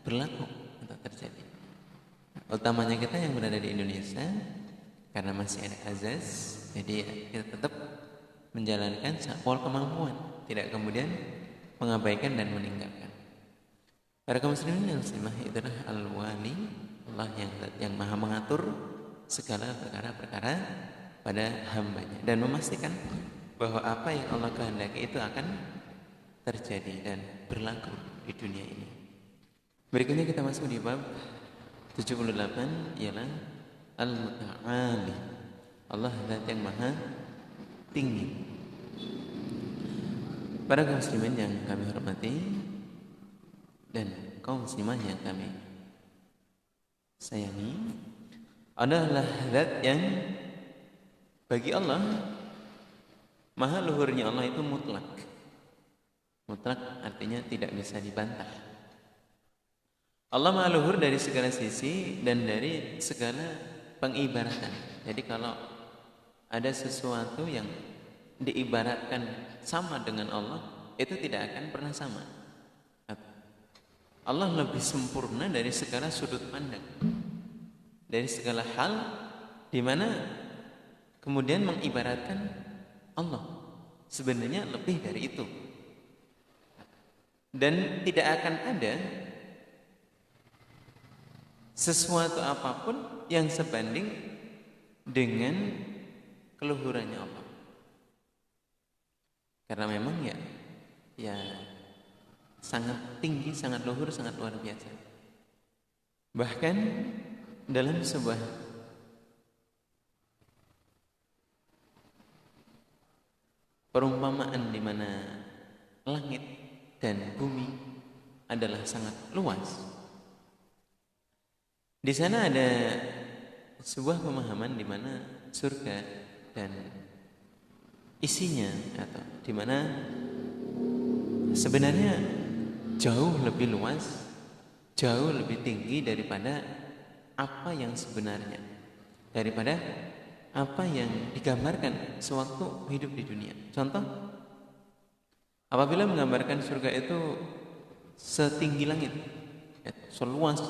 berlaku atau terjadi. Utamanya kita yang berada di Indonesia, karena masih ada azas, jadi ya, kita tetap menjalankan sepol kemampuan, tidak kemudian mengabaikan dan meninggalkan. Para kaum muslimin dan muslimah, itulah Al-Wali, Allah yang maha mengatur segala perkara-perkara pada hambanya dan memastikan bahwa apa yang Allah kehendaki itu akan terjadi dan berlaku di dunia ini. Berikutnya kita masuk di bab 78, ialah Al-Muta'ali, Allah zat yang maha tinggi. Para kaum muslimin yang kami hormati dan kaum muslimah yang kami sayangi, adalah zat yang bagi Allah maha luhurnya Allah itu mutlak. Mutlak artinya tidak bisa dibantah. Allah maha luhur dari segala sisi dan dari segala pengibaratan. Jadi kalau ada sesuatu yang diibaratkan sama dengan Allah, itu tidak akan pernah sama. Allah lebih sempurna dari segala sudut pandang, dari segala hal, di mana kemudian mengibaratkan Allah sebenarnya lebih dari itu. Dan tidak akan ada sesuatu apapun yang sebanding dengan keluhurannya Allah. Karena memang ya sangat tinggi, sangat luhur, sangat luar biasa. Bahkan dalam sebuah perumpamaan di mana langit dan bumi adalah sangat luas. Di sana ada sebuah pemahaman di mana surga dan isinya, atau di mana sebenarnya jauh lebih luas, jauh lebih tinggi daripada apa yang sebenarnya, daripada apa yang digambarkan sewaktu hidup di dunia. Contoh, apabila menggambarkan surga itu setinggi langit, seluas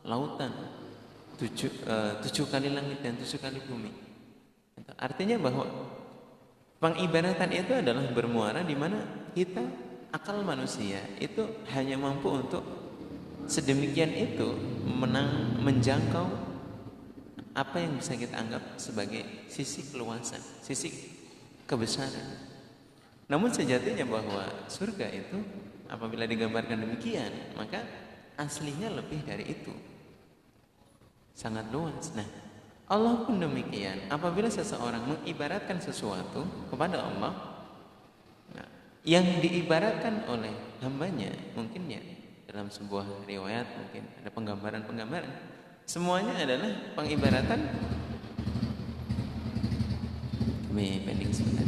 lautan, 7 kali langit dan 7 kali bumi, artinya bahwa pengibaratan itu adalah bermuara di mana kita, akal manusia itu hanya mampu untuk sedemikian itu menjangkau apa yang bisa kita anggap sebagai sisi keluasan, sisi kebesaran. Namun sejatinya bahwa surga itu apabila digambarkan demikian, maka aslinya lebih dari itu, sangat luas. Nah, Allah pun demikian. Apabila seseorang mengibaratkan sesuatu kepada Allah, nah, yang diibaratkan oleh hambanya, mungkin ya dalam sebuah riwayat mungkin ada penggambaran-penggambaran, semuanya adalah pengibaratan. Kami pending sebentar.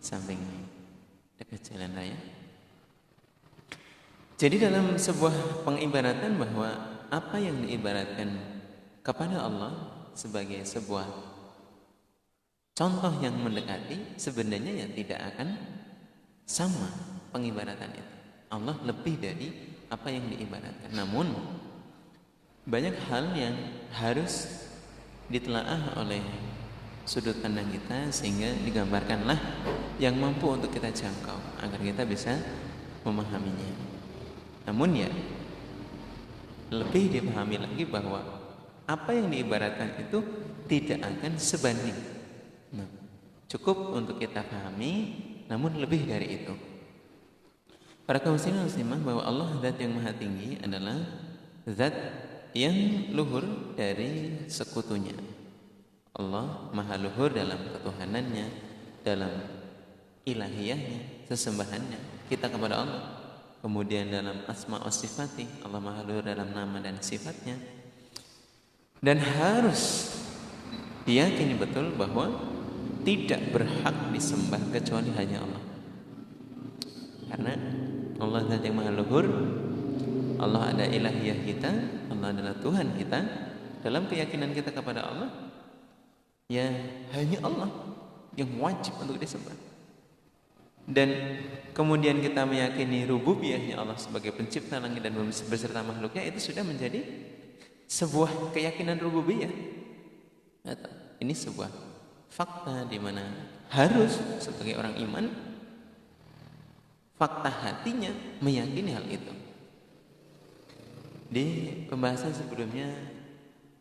Samping dekat jalan raya. Jadi dalam sebuah pengibaratan bahwa apa yang diibaratkan kepada Allah sebagai sebuah contoh yang mendekati, sebenarnya ya tidak akan sama pengibaratan itu. Allah lebih dari apa yang diibaratkan. Namun banyak hal yang harus ditelaah oleh sudut pandang kita sehingga digambarkanlah yang mampu untuk kita jangkau agar kita bisa memahaminya. Namun ya lebih dipahami lagi bahwa apa yang diibaratkan itu tidak akan sebanding. Nah, cukup untuk kita pahami, namun lebih dari itu. Para kaum muslimin muslimah, bahwa Allah zat yang maha tinggi adalah zat yang luhur dari sekutunya. Allah maha luhur dalam ketuhanannya, dalam ilahiyahnya, sesembahannya kita kepada Allah. Kemudian dalam asma wa sifati, Allah maha luhur dalam nama dan sifatnya. Dan harus diyakini betul bahwa tidak berhak disembah kecuali hanya Allah. Karena Allah zat yang maha luhur, Allah ada ilahiyah kita, Allah adalah Tuhan kita. Dalam keyakinan kita kepada Allah, ya hanya Allah yang wajib untuk disembah. Dan kemudian kita meyakini rububiyahnya Allah sebagai pencipta langit dan bumi beserta makhluknya, itu sudah menjadi sebuah keyakinan rububiyah. Ini sebuah fakta di mana harus sebagai orang iman, fakta hatinya meyakini hal itu. Di pembahasan sebelumnya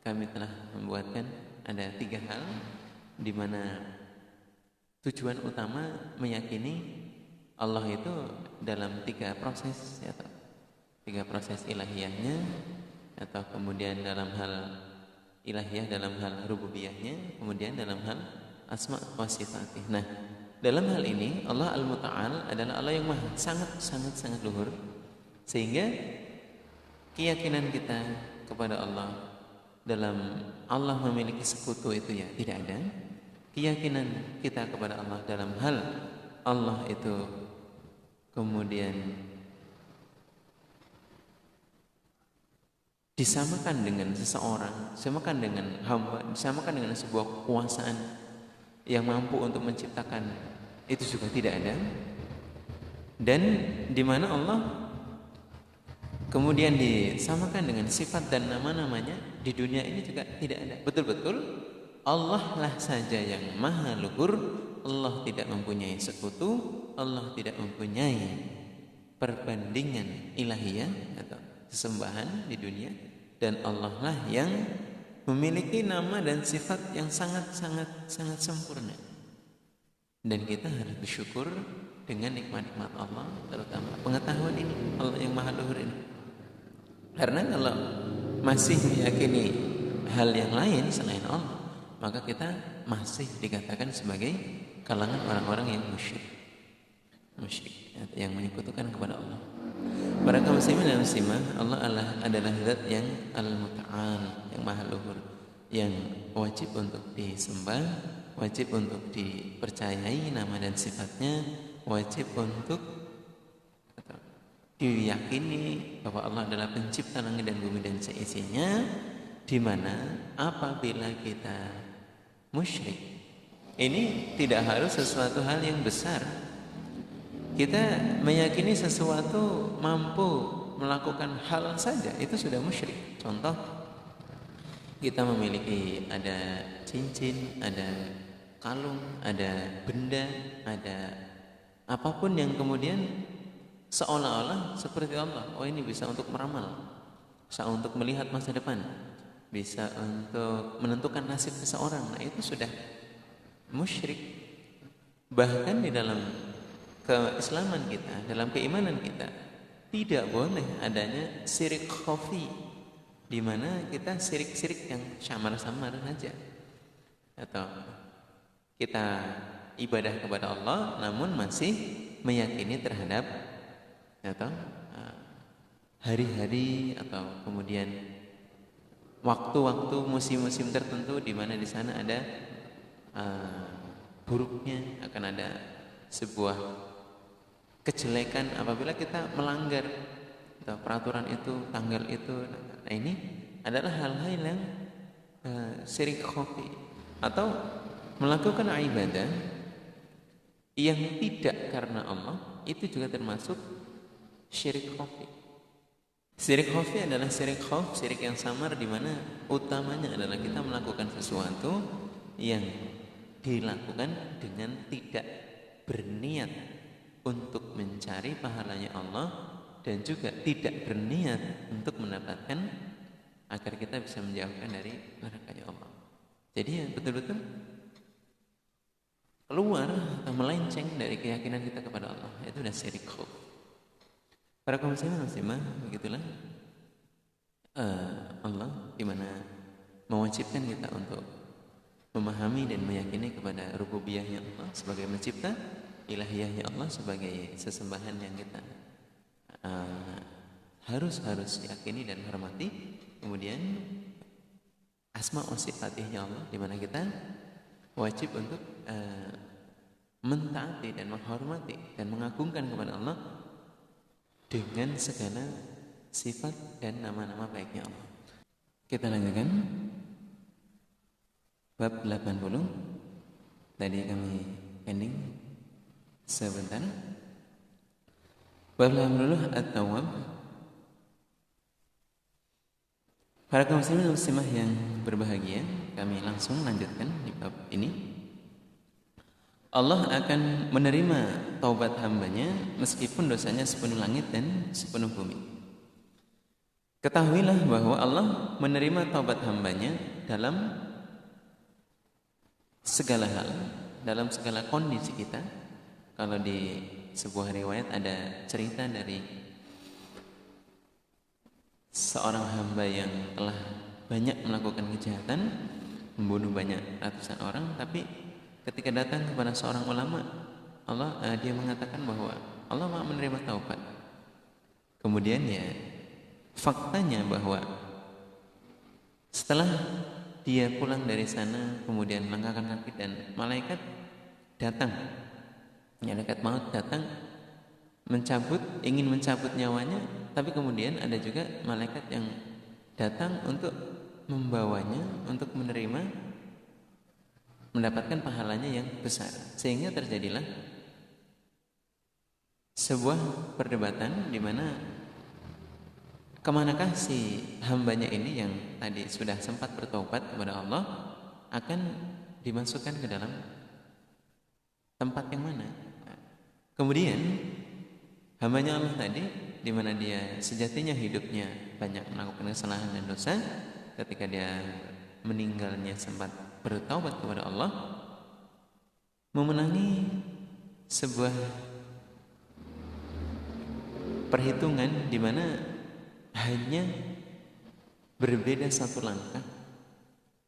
kami telah membuatkan ada 3 hal di mana tujuan utama meyakini Allah itu dalam 3 proses, atau 3 proses ilahiyahnya, atau kemudian dalam hal ilahiyah dalam hal rububiyahnya, kemudian dalam hal asma wa sifatih. Nah, dalam hal ini Allah Al-Muta'al adalah Allah yang maha sangat luhur, sehingga keyakinan kita kepada Allah dalam Allah memiliki sekutu itu ya tidak ada. Keyakinan kita kepada Allah dalam hal Allah itu kemudian disamakan dengan seseorang, disamakan dengan hamba, disamakan dengan sebuah kekuasaan yang mampu untuk menciptakan itu juga tidak ada. Dan di mana Allah kemudian disamakan dengan sifat dan nama-namanya di dunia ini juga tidak ada. Betul-betul Allah lah saja yang maha luhur. Allah tidak mempunyai sekutu, Allah tidak mempunyai perbandingan ilahiyah atau sesembahan di dunia, dan Allah lah yang memiliki nama dan sifat yang sangat sempurna. Dan kita harus bersyukur dengan nikmat-nikmat Allah, terutama pengetahuan ini, Allah yang maha luhur ini. Karena kalau masih meyakini hal yang lain selain Allah, maka kita masih dikatakan sebagai kalangan orang-orang yang musyrik, yang menyekutukan kepada Allah. Para kaum muslimin dan muslimah, Allah adalah zat yang al-muta'al, yang maha luhur, yang wajib untuk disembah, wajib untuk dipercayai nama dan sifatnya, wajib untuk diyakini bahwa Allah adalah pencipta langit dan bumi dan seisinya, di mana apabila kita musyrik, ini tidak harus sesuatu hal yang besar. Kita meyakini sesuatu mampu melakukan hal saja, itu sudah musyrik. Contoh, kita memiliki ada cincin, ada kalung, ada benda, ada apapun yang kemudian seolah-olah seperti Allah. Oh, ini bisa untuk meramal, bisa untuk melihat masa depan, bisa untuk menentukan nasib seseorang. Nah, itu sudah musyrik. Bahkan di dalam keislaman kita, dalam keimanan kita, tidak boleh adanya syirik khafi, di mana kita syirik-syirik yang samar-samar saja, atau kita ibadah kepada Allah namun masih meyakini terhadap atau hari-hari atau kemudian waktu-waktu musim-musim tertentu di mana di sana ada buruknya, akan ada sebuah kejelekan apabila kita melanggar atau peraturan itu, tanggal itu. Nah, ini adalah hal-hal yang syirik khafi, atau melakukan ibadah yang tidak karena Allah, itu juga termasuk syirik khafi. Syirik khafi adalah syirik khauf, syirik yang samar, di mana utamanya adalah kita melakukan sesuatu yang dilakukan dengan tidak berniat untuk mencari pahalanya Allah, dan juga tidak berniat untuk mendapatkan agar kita bisa menjauhkan dari nerakanya Allah. Jadi ya betul-betul keluar atau melenceng dari keyakinan kita kepada Allah, itu sudah syirik khauf. Para kaum muslimin muslimah, begitulah Allah di mana mewajibkan kita untuk memahami dan meyakini kepada rububiyahnya Allah sebagai mencipta, ilahiyahnya Allah sebagai sesembahan yang kita harus yakini dan hormati. Kemudian asma wa sifatnya Allah, di mana kita wajib untuk mentaati dan menghormati dan mengagungkan kepada Allah dengan segala sifat dan nama-nama baiknya Allah. Kita lanjutkan bab 80. Tadi kami pending sebentar. Bab 80 At-Tawwab. Para kaum muslimin dan muslimah yang berbahagia, kami langsung lanjutkan di bab ini. Allah akan menerima taubat hambanya meskipun dosanya sepenuh langit dan sepenuh bumi. Ketahuilah bahwa Allah menerima taubat hambanya dalam segala hal, dalam segala kondisi kita. Kalau di sebuah riwayat ada cerita dari seorang hamba yang telah banyak melakukan kejahatan, membunuh banyak ratusan orang, tapi ketika datang kepada seorang ulama, dia mengatakan bahwa Allah mau menerima taubat. Kemudian ya faktanya bahwa setelah dia pulang dari sana, kemudian melangkahkan kaki dan malaikat datang, malaikat maut datang ingin mencabut nyawanya, tapi kemudian ada juga malaikat yang datang untuk membawanya untuk mendapatkan pahalanya yang besar. Sehingga terjadilah sebuah perdebatan di mana kemanakah si hambanya ini yang tadi sudah sempat bertobat kepada Allah akan dimasukkan ke dalam tempat yang mana. Kemudian hambanya Allah tadi, di mana dia sejatinya hidupnya banyak melakukan kesalahan dan dosa, ketika dia meninggalnya sempat bertaubat kepada Allah, memenangi sebuah perhitungan di mana hanya berbeda satu langkah,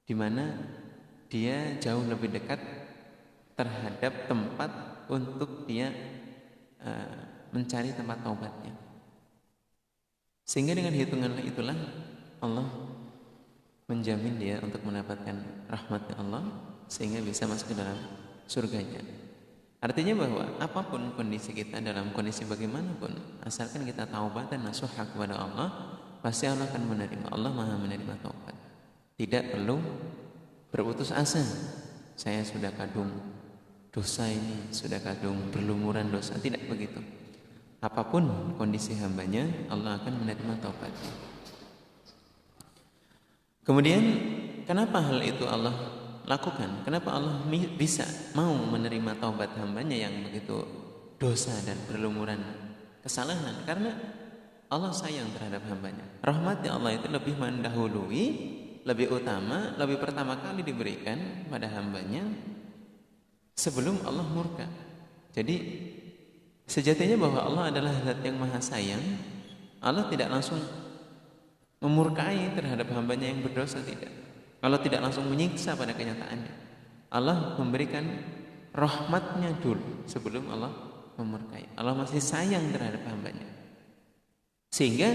di mana dia jauh lebih dekat terhadap tempat untuk dia mencari tempat taubatnya. Sehingga dengan hitungan itulah Allah menjamin dia untuk mendapatkan rahmat Allah sehingga bisa masuk ke dalam surganya. Artinya bahwa apapun kondisi kita, dalam kondisi bagaimanapun, asalkan kita taubat dan nasuha kepada Allah, pasti Allah akan menerima. Allah Maha menerima taubat. Tidak perlu berputus asa. Saya sudah kadung dosa ini, sudah kadung berlumuran dosa. Tidak begitu. Apapun kondisi hambanya, Allah akan menerima taubat. Kemudian kenapa hal itu Allah lakukan? Kenapa Allah bisa mau menerima taubat hambanya yang begitu dosa dan berlumuran kesalahan? Karena Allah sayang terhadap hambanya. Rahmatnya Allah itu lebih mendahului, lebih utama, lebih pertama kali diberikan pada hambanya sebelum Allah murka. Jadi sejatinya bahwa Allah adalah zat yang maha sayang. Allah tidak langsung memurkai terhadap hambanya yang berdosa, tidak. Allah tidak langsung menyiksa pada kenyataannya. Allah memberikan rahmatnya dulu sebelum Allah memurkai. Allah masih sayang terhadap hambanya. Sehingga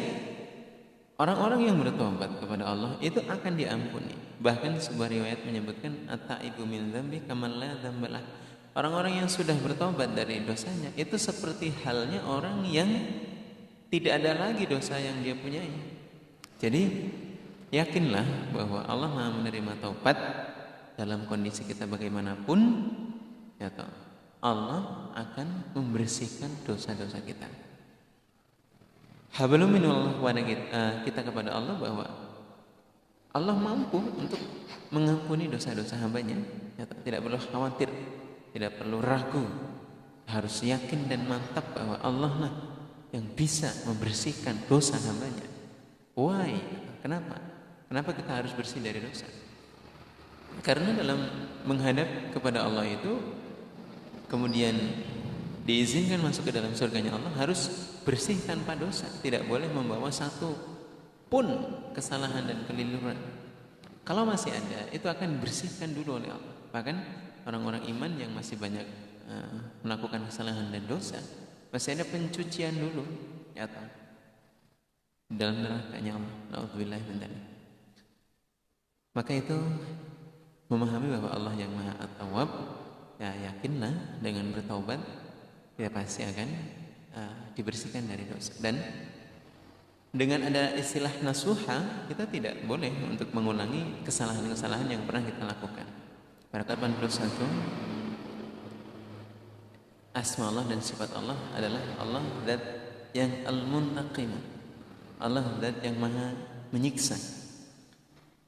orang-orang yang bertobat kepada Allah itu akan diampuni. Bahkan sebuah riwayat menyebutkan at-taibu min dzambi kaman la dzambalah. Orang-orang yang sudah bertobat dari dosanya itu seperti halnya orang yang tidak ada lagi dosa yang dia punyai. Jadi yakinlah bahwa Allah Maha menerima taubat dalam kondisi kita bagaimanapun, ya toh, Allah akan membersihkan dosa-dosa kita. Hablum minallah wa kita kepada Allah bahwa Allah mampu untuk mengampuni dosa-dosa hambanya. Ya toh, tidak perlu khawatir, tidak perlu ragu, harus yakin dan mantap bahwa Allah lah yang bisa membersihkan dosa hambanya. Why? Kenapa? Kenapa kita harus bersih dari dosa? Karena dalam menghadap kepada Allah itu, kemudian diizinkan masuk ke dalam surganya Allah, harus bersih tanpa dosa. Tidak boleh membawa satu pun kesalahan dan keliruan. Kalau masih ada, itu akan dibersihkan dulu oleh Allah. Bahkan orang-orang iman yang masih banyak melakukan kesalahan dan dosa, masih ada pencucian dulu, ya toh, dalam nerakanya Allah. Na'udzubillah min dzalik. Maka itu memahami bahwa Allah yang Maha At-Tawwab, ya yakinlah dengan bertaubat ya pasti akan dibersihkan dari dosa. Dan dengan ada istilah nasuha, kita tidak boleh untuk mengulangi kesalahan-kesalahan yang pernah kita lakukan. Pada 81 asma Allah dan sifat Allah adalah Allah zat yang al-muntaqim, Allah zat yang maha menyiksa.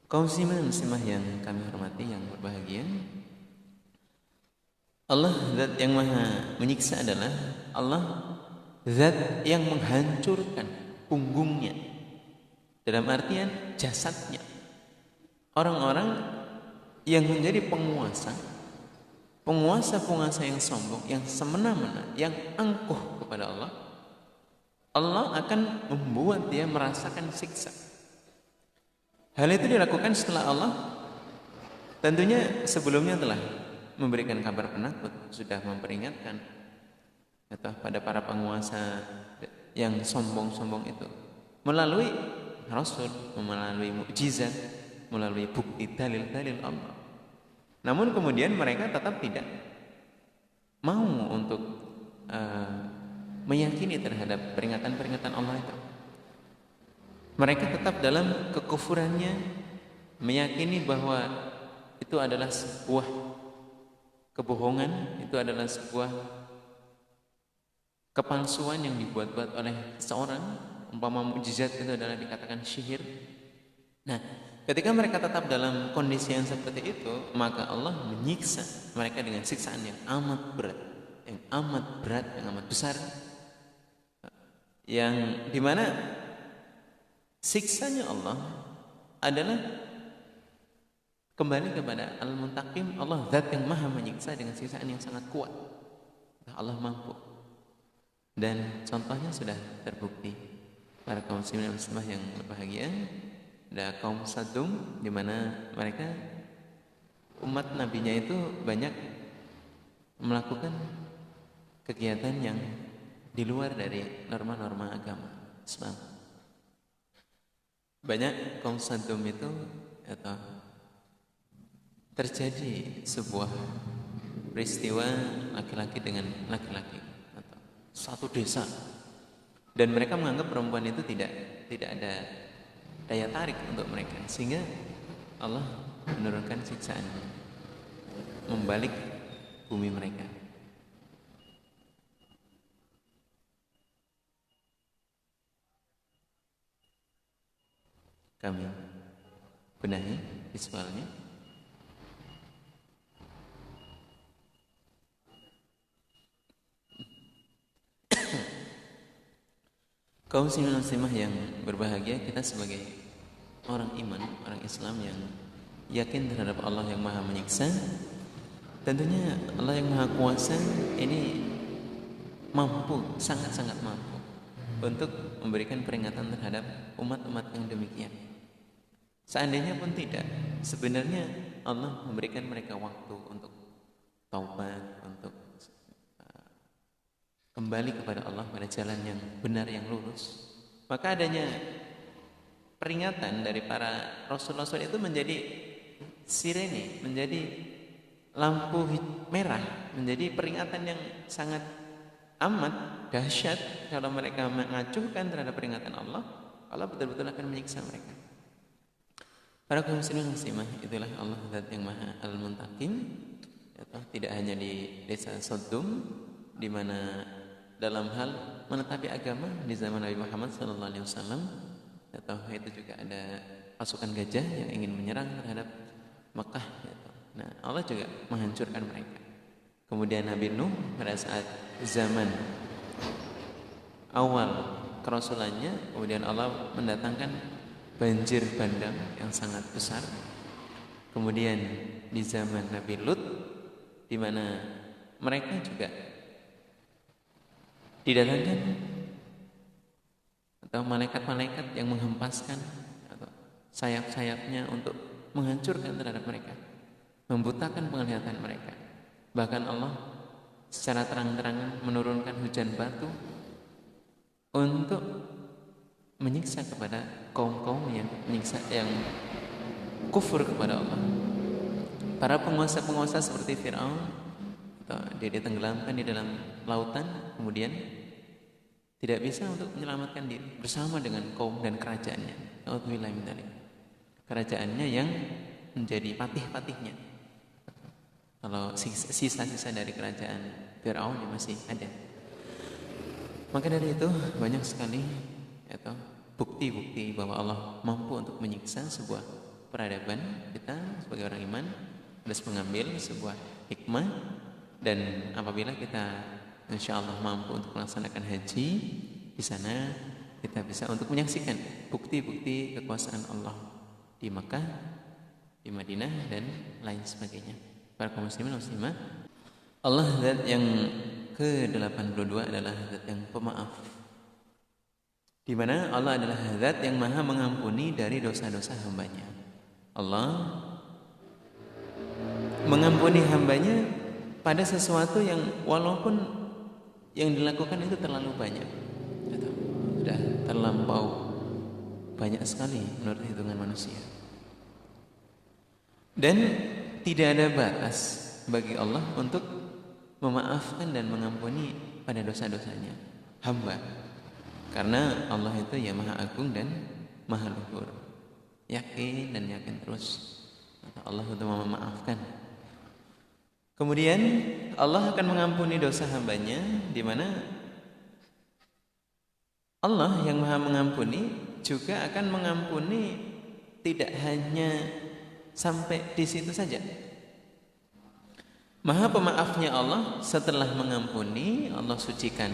Kaum muslimah yang kami hormati, yang berbahagia, Allah zat yang maha menyiksa adalah Allah zat yang menghancurkan punggungnya, dalam artian jasadnya, orang-orang yang menjadi penguasa yang sombong, yang semena-mena, yang angkuh kepada Allah. Allah akan membuat dia merasakan siksa. Hal itu dilakukan setelah Allah tentunya sebelumnya telah memberikan kabar penakut, sudah memperingatkan atau pada para penguasa yang sombong-sombong itu melalui Rasul, melalui mukjizat, melalui bukti dalil-dalil Allah. Namun kemudian mereka tetap tidak mau untuk meyakini terhadap peringatan-peringatan Allah itu. Mereka tetap dalam kekufurannya, meyakini bahwa itu adalah sebuah kebohongan, itu adalah sebuah kepalsuan yang dibuat-buat oleh seseorang, umpama mukjizat itu adalah dikatakan sihir. Nah, ketika mereka tetap dalam kondisi yang seperti itu, maka Allah menyiksa mereka dengan siksaan yang amat berat, yang amat berat, yang amat besar, yang dimana siksanya Allah adalah kembali kepada Al-Muntaqim. Allah zat yang maha menyiksa dengan siksaan yang sangat kuat. Allah mampu. Dan contohnya sudah terbukti. Para kaum muslimin dan muslimah yang berbahagia, ada kaum Sadum, di mana mereka umat nabinya itu banyak melakukan kegiatan yang di luar dari norma-norma agama Islam. Banyak kaum Sadum itu atau terjadi sebuah peristiwa laki-laki dengan laki-laki atau satu desa, dan mereka menganggap perempuan itu tidak ada daya tarik untuk mereka, sehingga Allah menurunkan siksaan, membalik bumi mereka. Kami benahi visualnya. Kaum muslimin dan muslimah yang berbahagia, kita sebagai orang iman, orang Islam yang yakin terhadap Allah yang maha menyiksa, tentunya Allah yang maha kuasa ini mampu, sangat-sangat mampu untuk memberikan peringatan terhadap umat-umat yang demikian. Seandainya pun tidak, sebenarnya Allah memberikan mereka waktu untuk taubat, untuk kembali kepada Allah pada jalan yang benar, yang lurus. Maka adanya peringatan dari para rasul-rasul itu menjadi sirene, menjadi lampu merah, menjadi peringatan yang sangat amat dahsyat. Kalau mereka mengacuhkan terhadap peringatan Allah, Allah betul-betul akan menyiksa mereka. Para kaum muslimin muslimah, itulah Allah zat yang maha al-muntaqim. Tidak hanya di desa Sodom, di mana dalam hal menetapi agama di zaman Nabi Muhammad SAW, atau itu juga ada pasukan gajah yang ingin menyerang terhadap Mekah. Nah, Allah juga menghancurkan mereka. Kemudian Nabi Nuh pada saat zaman awal kerasulannya, kemudian Allah mendatangkan banjir bandang yang sangat besar. Kemudian di zaman Nabi Lut, di mana mereka juga didatangkan atau malaikat-malaikat yang menghempaskan atau sayap-sayapnya untuk menghancurkan terhadap mereka, membutakan penglihatan mereka. Bahkan Allah secara terang-terangan menurunkan hujan batu untuk menyiksa kepada kaum-kaum yang kufur kepada Allah. Para penguasa-penguasa seperti Fir'aun, dia ditenggelamkan di dalam lautan, kemudian tidak bisa untuk menyelamatkan diri bersama dengan kaum dan kerajaannya. Alhamdulillah, kerajaannya yang menjadi patih-patihnya. Kalau sisa-sisa dari kerajaan Fir'aun masih ada. Maka dari itu banyak sekali bukti-bukti bahwa Allah mampu untuk menyiksa sebuah peradaban. Kita sebagai orang iman harus mengambil sebuah hikmah, dan apabila kita insyaallah mampu untuk melaksanakan haji, di sana kita bisa untuk menyaksikan bukti-bukti kekuasaan Allah di Mekah, di Madinah dan lain sebagainya. Para kaum muslimin dan muslimah, Allah zat yang ke-82 adalah zat yang pemaaf, di mana Allah adalah zat yang maha mengampuni dari dosa-dosa hambanya. Allah mengampuni hambanya pada sesuatu yang walaupun yang dilakukan itu terlalu banyak, sudah terlampau banyak sekali menurut hitungan manusia, dan tidak ada batas bagi Allah untuk memaafkan dan mengampuni pada dosa-dosanya hamba, karena Allah itu ya maha agung dan maha luhur. Yakin dan yakin terus Allah itu memaafkan. Kemudian Allah akan mengampuni dosa hambanya, di mana Allah yang Maha Mengampuni juga akan mengampuni tidak hanya sampai di situ saja. Maha Pemaafnya Allah setelah mengampuni, Allah sucikan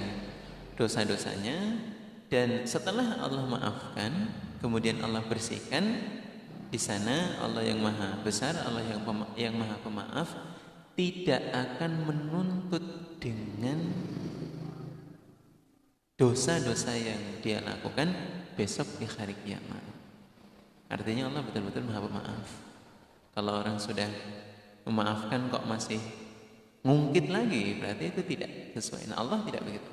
dosa-dosanya, dan setelah Allah maafkan, kemudian Allah bersihkan, di sana Allah yang Maha Besar, Allah yang Maha Pemaaf tidak akan menuntut dengan dosa-dosa yang dia lakukan besok di hari kiamat. Artinya Allah betul-betul Maha Pemaaf. Kalau orang sudah memaafkan kok masih ngungkit lagi, berarti itu tidak sesuai. Nah, Allah tidak begitu.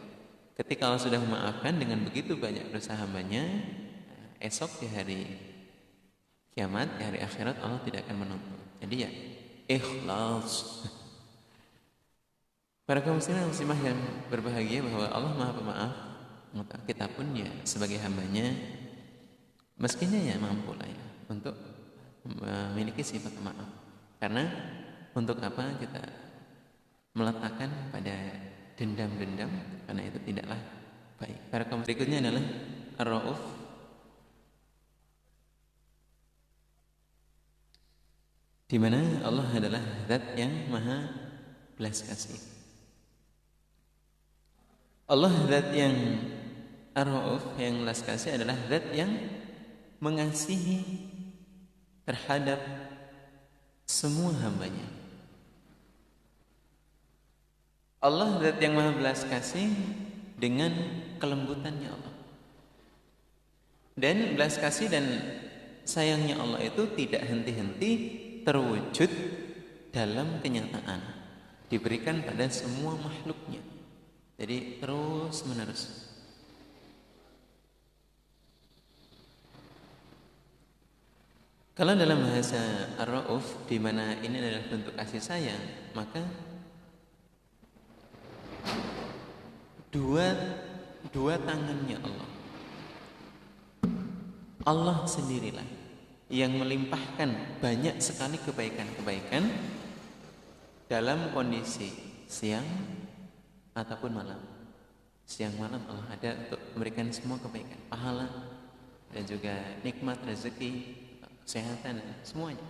Ketika Allah sudah memaafkan dengan begitu banyak dosa hambanya, esok di hari kiamat, di hari akhirat, Allah tidak akan menuntut. Jadi ya ikhlas. Para kaum muslimin dan muslimah yang berbahagia, bahwa Allah Maha Pemaaf, kita pun ya sebagai hambanya mestinya ya mampu lah ya untuk memiliki sifat maaf. Karena untuk apa kita meletakkan pada dendam-dendam, karena itu tidaklah baik. Para kaum berikutnya adalah Ar-Rauf, di mana Allah adalah zat yang Maha belas kasih. Allah zat yang Ar-Rauf, yang belas kasih, adalah zat yang mengasihi terhadap semua hambanya. Allah zat yang Maha belas kasih dengan kelembutannya Allah. Dan belas kasih dan sayangnya Allah itu tidak henti-henti terwujud dalam kenyataan, diberikan pada semua makhluknya. Jadi terus menerus. Kalau dalam bahasa Ar-Rauf, di mana ini adalah bentuk kasih sayang, maka dua tangannya Allah sendirilah yang melimpahkan banyak sekali kebaikan-kebaikan dalam kondisi siang ataupun malam. Siang malam Allah ada untuk memberikan semua kebaikan, pahala, dan juga nikmat, rezeki, kesehatan, dan semuanya.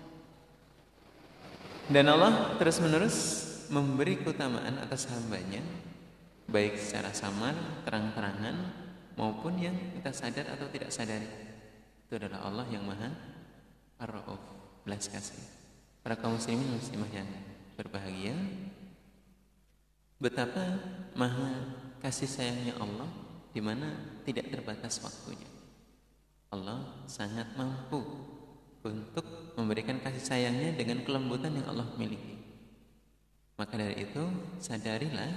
Dan Allah terus-menerus memberi keutamaan atas hambanya, baik secara samar, terang-terangan, maupun yang kita sadar atau tidak sadari. Itu adalah Allah yang Maha Ar-Rauf, belas kasih. Para kaum muslimin dan muslimah yang berbahagia, betapa Maha kasih sayangnya Allah, di mana tidak terbatas waktunya. Allah sangat mampu untuk memberikan kasih sayangnya dengan kelembutan yang Allah miliki. Maka dari itu sadarilah,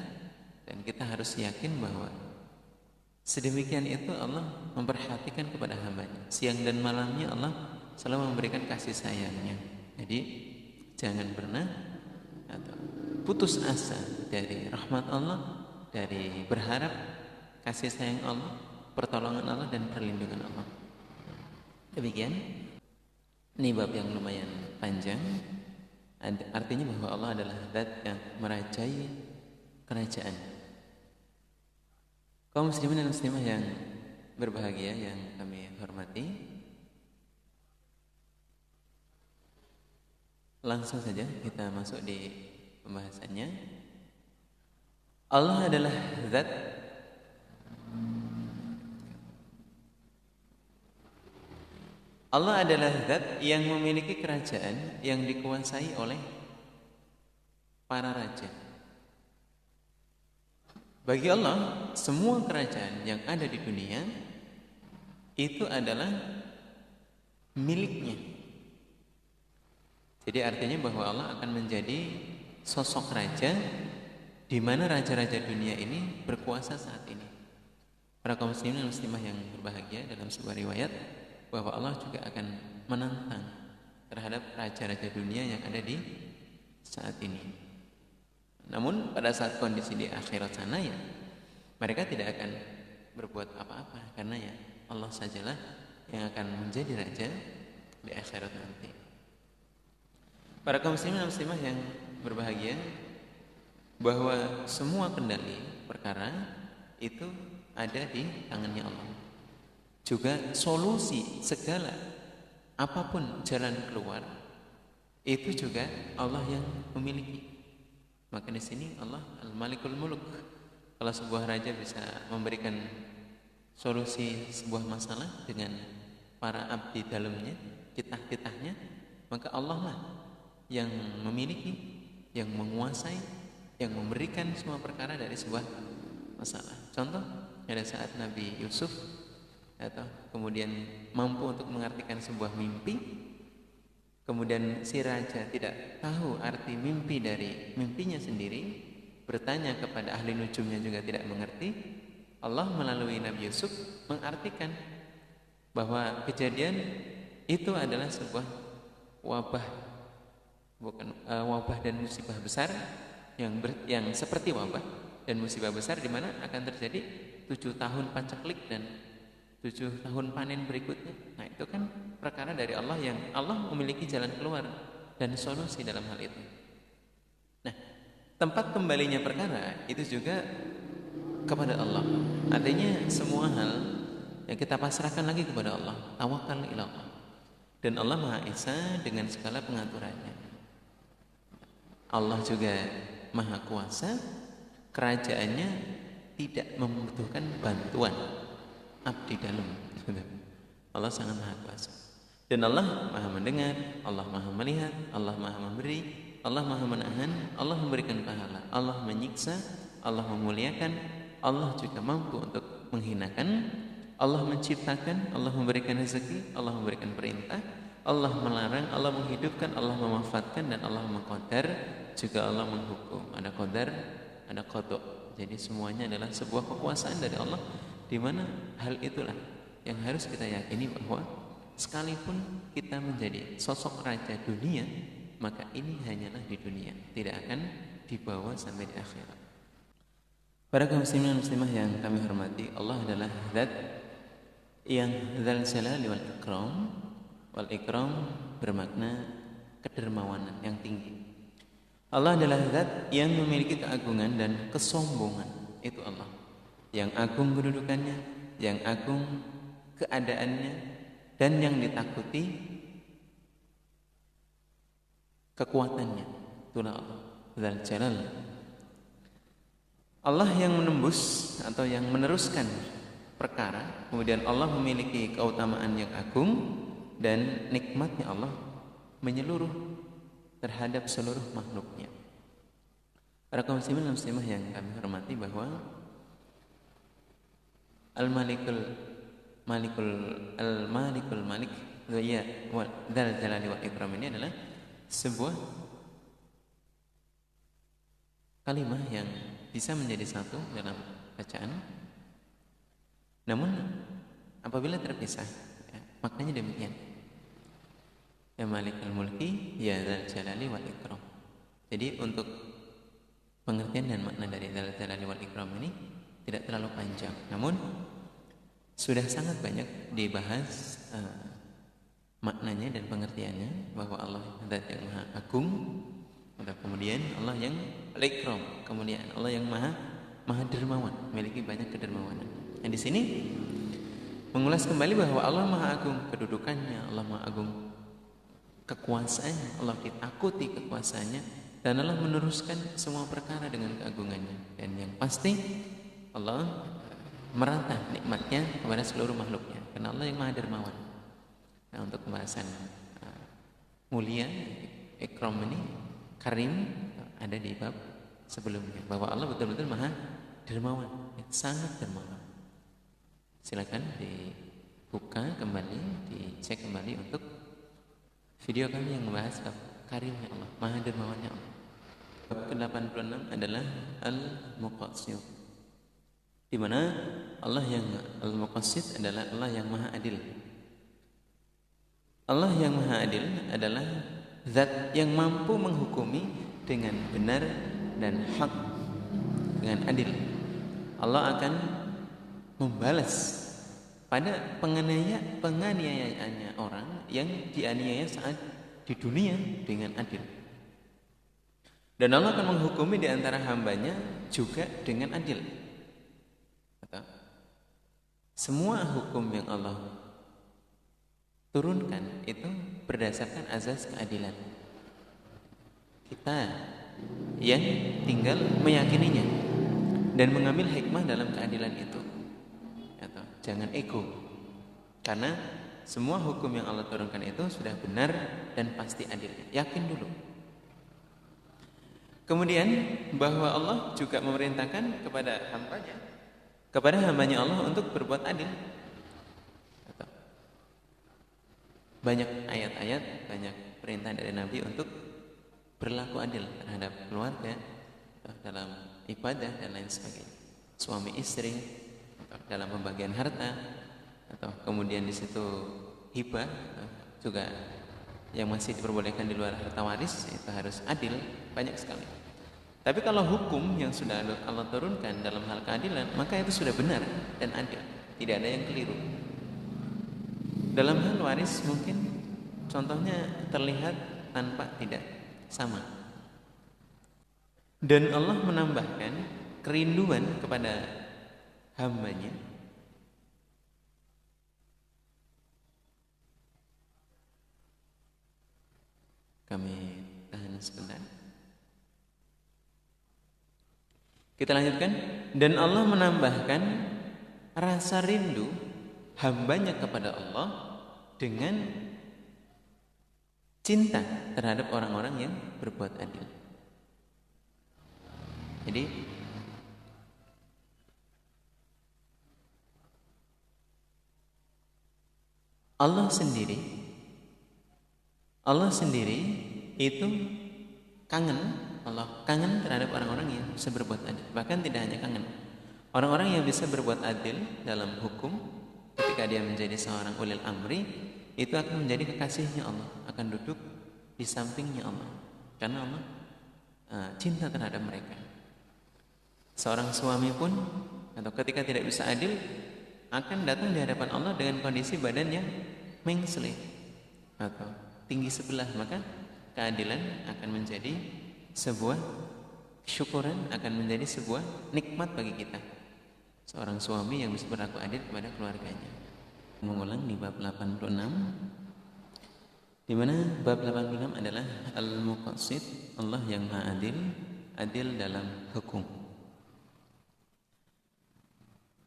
dan kita harus yakin bahwa sedemikian itu Allah memperhatikan kepada hambanya. Siang dan malamnya Allah selalu memberikan kasih sayangnya. Jadi jangan pernah atau putus asa dari rahmat Allah, dari berharap kasih sayang Allah, pertolongan Allah, dan perlindungan Allah. Demikian. Ini bab yang lumayan panjang. Artinya bahwa Allah adalah zat yang merajai kerajaan. Kaum muslimin dan muslimah yang berbahagia, yang kami hormati, langsung saja kita masuk di pembahasannya. Allah adalah zat yang memiliki kerajaan yang dikuasai oleh para raja. Bagi Allah, semua kerajaan yang ada di dunia itu adalah miliknya. Jadi artinya bahwa Allah akan menjadi sosok raja, di mana raja-raja dunia ini berkuasa saat ini. Para kaum muslimin dan muslimah yang berbahagia, dalam sebuah riwayat bahwa Allah juga akan menantang terhadap raja-raja dunia yang ada di saat ini. Namun pada saat kondisi di akhirat sana, ya mereka tidak akan berbuat apa-apa, karena ya Allah sajalah yang akan menjadi raja di akhirat nanti. Para kaum muslimin dan muslimah yang berbahagia, bahwa semua kendali perkara itu ada di tangannya Allah. Juga solusi segala apapun jalan keluar itu juga Allah yang memiliki. Maka di sini Allah Al-Malikul Muluk. Kalau sebuah raja bisa memberikan solusi sebuah masalah dengan para abdi dalamnya, titah-titahnya, maka Allah lah yang memiliki, yang menguasai, yang memberikan semua perkara dari sebuah masalah. Contoh, pada saat Nabi Yusuf atau kemudian mampu untuk mengartikan sebuah mimpi, kemudian si raja tidak tahu arti mimpi dari mimpinya sendiri, bertanya kepada ahli nujumnya juga tidak mengerti. Allah melalui Nabi Yusuf mengartikan bahwa kejadian itu adalah sebuah wabah, bukan wabah dan musibah besar yang seperti wabah dan musibah besar di mana akan terjadi 7 tahun paceklik dan 7 tahun panen berikutnya. Nah, itu kan perkara dari Allah yang Allah memiliki jalan keluar dan solusi dalam hal itu. Nah, tempat kembalinya perkara itu juga kepada Allah. Artinya semua hal yang kita pasrahkan lagi kepada Allah. Tawakal ila Allah. Dan Allah Maha Esa dengan segala pengaturannya. Allah juga Maha Kuasa. Kerajaannya tidak membutuhkan bantuan abdi dalam. Allah sangat Maha Kuasa. Dan Allah Maha mendengar, Allah Maha melihat, Allah Maha memberi, Allah Maha menahan, Allah memberikan pahala, Allah menyiksa, Allah memuliakan, Allah juga mampu untuk menghinakan, Allah menciptakan, Allah memberikan rezeki, Allah memberikan perintah, Allah melarang, Allah menghidupkan, Allah memanfaatkan, dan Allah mengqadar, juga Allah menghukum. Ada qadar, ada qada. Jadi semuanya adalah sebuah kekuasaan dari Allah, di mana hal itulah yang harus kita yakini bahwa sekalipun kita menjadi sosok raja dunia, maka ini hanyalah di dunia, tidak akan dibawa sampai di akhirat. Para kaum muslimin dan muslimah yang kami hormati, Allah adalah zat yang dzal jalali wal ikram. Wal ikram bermakna kedermawanan yang tinggi. Allah adalah zat yang memiliki keagungan dan kesombongan. Itu Allah yang agung kedudukannya, yang agung keadaannya, dan yang ditakuti kekuatannya. Itulah Allah dzal jalal. Allah yang menembus atau yang meneruskan perkara, kemudian Allah memiliki keutamaan yang agung, dan nikmatnya Allah menyeluruh terhadap seluruh makhluknya. Para kaum muslimin dan muslimah yang kami hormati, bahwa Al-Malikul Malik Dzal Jalali wal Ikram ini adalah sebuah kalimat yang bisa menjadi satu dalam bacaan, namun apabila terpisah, maknanya demikian. Ya Malikul Mulki, ya Dzal Jalali wal Ikram. Jadi untuk pengertian dan makna dari Dzal Jalali wal Ikram ini tidak terlalu panjang, namun sudah sangat banyak dibahas maknanya dan pengertiannya, bahwa Allah zat yang Maha Agung, kemudian Allah yang Al-Ikram, kemudian Allah yang Maha Dermawan, memiliki banyak kedermawanan. Dan di sini mengulas kembali bahwa Allah Maha Agung kedudukannya, Allah Maha Agung kekuasaannya, Allah ditakuti kekuasaannya, dan Allah meneruskan semua perkara dengan keagungannya. Dan yang pasti Allah merata nikmatnya kepada seluruh makhluknya, karena Allah yang Maha Dermawan. Nah, untuk pembahasan mulia ikram ini, karim, ada di bab sebelumnya, bahwa Allah betul-betul Maha Dermawan, sangat dermawan. Silakan dibuka kembali, dicek kembali untuk video kami yang membahas bab karimnya Allah, Maha Dermawannya Allah. Bab ke-86 adalah Al-Muqassid, di mana Allah yang Al-Muqassid adalah Allah yang Maha Adil. Allah yang Maha Adil adalah zat yang mampu menghukumi dengan benar dan hak, dengan adil. Allah akan membalas pada penganiayaannya orang yang dianiaya saat di dunia dengan adil. Dan Allah akan menghukumi di antara hambanya juga dengan adil. Semua hukum yang Allah turunkan itu berdasarkan azas keadilan. Kita yang tinggal meyakininya dan mengambil hikmah dalam keadilan itu. Atau jangan ego, karena semua hukum yang Allah turunkan itu sudah benar dan pasti adil. Yakin dulu. Kemudian bahwa Allah juga memerintahkan kepada hambanya Allah untuk berbuat adil. Banyak ayat-ayat, banyak perintah dari Nabi untuk berlaku adil terhadap keluarga, dalam ibadah dan lain sebagainya. Suami istri, atau dalam pembagian harta, atau kemudian di situ hibah, juga yang masih diperbolehkan di luar harta waris itu harus adil, banyak sekali. Tapi kalau hukum yang sudah Allah turunkan dalam hal keadilan, maka itu sudah benar dan adil, tidak ada yang keliru. Dalam hal waris mungkin contohnya terlihat tanpa tidak sama. Dan Allah menambahkan kerinduan kepada hambanya kami tahan sebentar. Kita lanjutkan. Dan Allah menambahkan rasa rindu hambanya kepada Allah dengan cinta terhadap orang-orang yang berbuat adil. Jadi Allah sendiri itu kangen, Allah kangen terhadap orang-orang yang bisa berbuat adil. Bahkan tidak hanya kangen, orang-orang yang bisa berbuat adil dalam hukum, ketika dia menjadi seorang ulil amri, itu akan menjadi kekasihnya Allah, akan duduk di sampingnya Allah, karena Allah cinta terhadap mereka. Seorang suami pun atau ketika tidak bisa adil akan datang di hadapan Allah dengan kondisi badan yang mengsle atau tinggi sebelah, maka keadilan akan menjadi sebuah syukuran, akan menjadi sebuah nikmat bagi kita. Seorang suami yang bisa berlaku adil kepada keluarganya. Mengulang di bab 86, di mana bab 86 adalah al-muqassid, Allah yang maha adil, adil dalam hukum.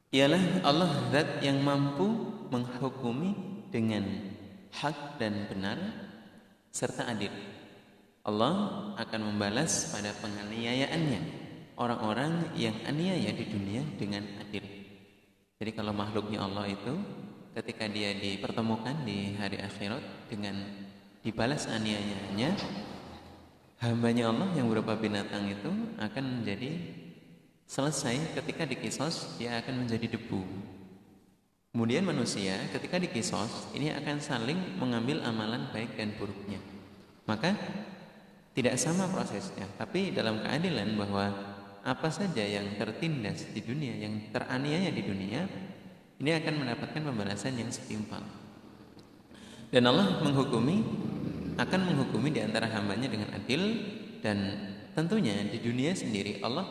Ialah Allah zat yang mampu menghukumi dengan hak dan benar serta adil. Allah akan membalas pada penganiayaannya orang-orang yang aniaya di dunia dengan adil. Jadi kalau makhluknya Allah itu ketika dia dipertemukan di hari akhirat dengan dibalas aniayanya, hambanya Allah yang berupa binatang itu akan menjadi selesai ketika dikisos, dia akan menjadi debu. Kemudian manusia ketika dikisos ini akan saling mengambil amalan baik dan buruknya. Maka tidak sama prosesnya, tapi dalam keadilan bahwa apa saja yang tertindas di dunia, yang teraniaya di dunia, ini akan mendapatkan pembalasan yang setimpal. Dan Allah akan menghukumi di antara hambanya dengan adil. Dan tentunya di dunia sendiri Allah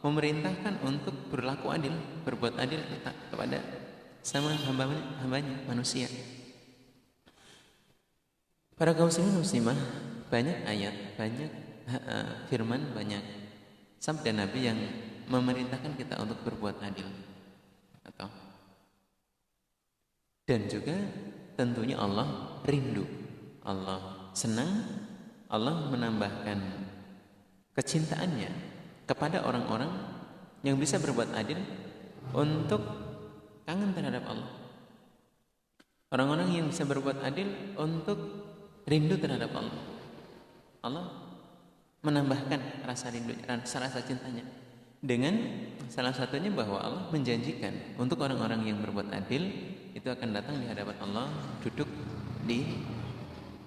memerintahkan untuk berlaku adil, berbuat adil kepada sama hambanya manusia. Para kaum muslimah, banyak ayat, banyak firman, banyak sabda Nabi yang memerintahkan kita untuk berbuat adil. Dan juga tentunya Allah rindu, Allah senang, Allah menambahkan kecintaannya kepada orang-orang yang bisa berbuat adil untuk kangen terhadap Allah. Orang-orang yang bisa berbuat adil untuk rindu terhadap Allah. Allah menambahkan rasa rindu, rasa cintanya dengan salah satunya bahwa Allah menjanjikan untuk orang-orang yang berbuat adil itu akan datang di hadapan Allah, duduk di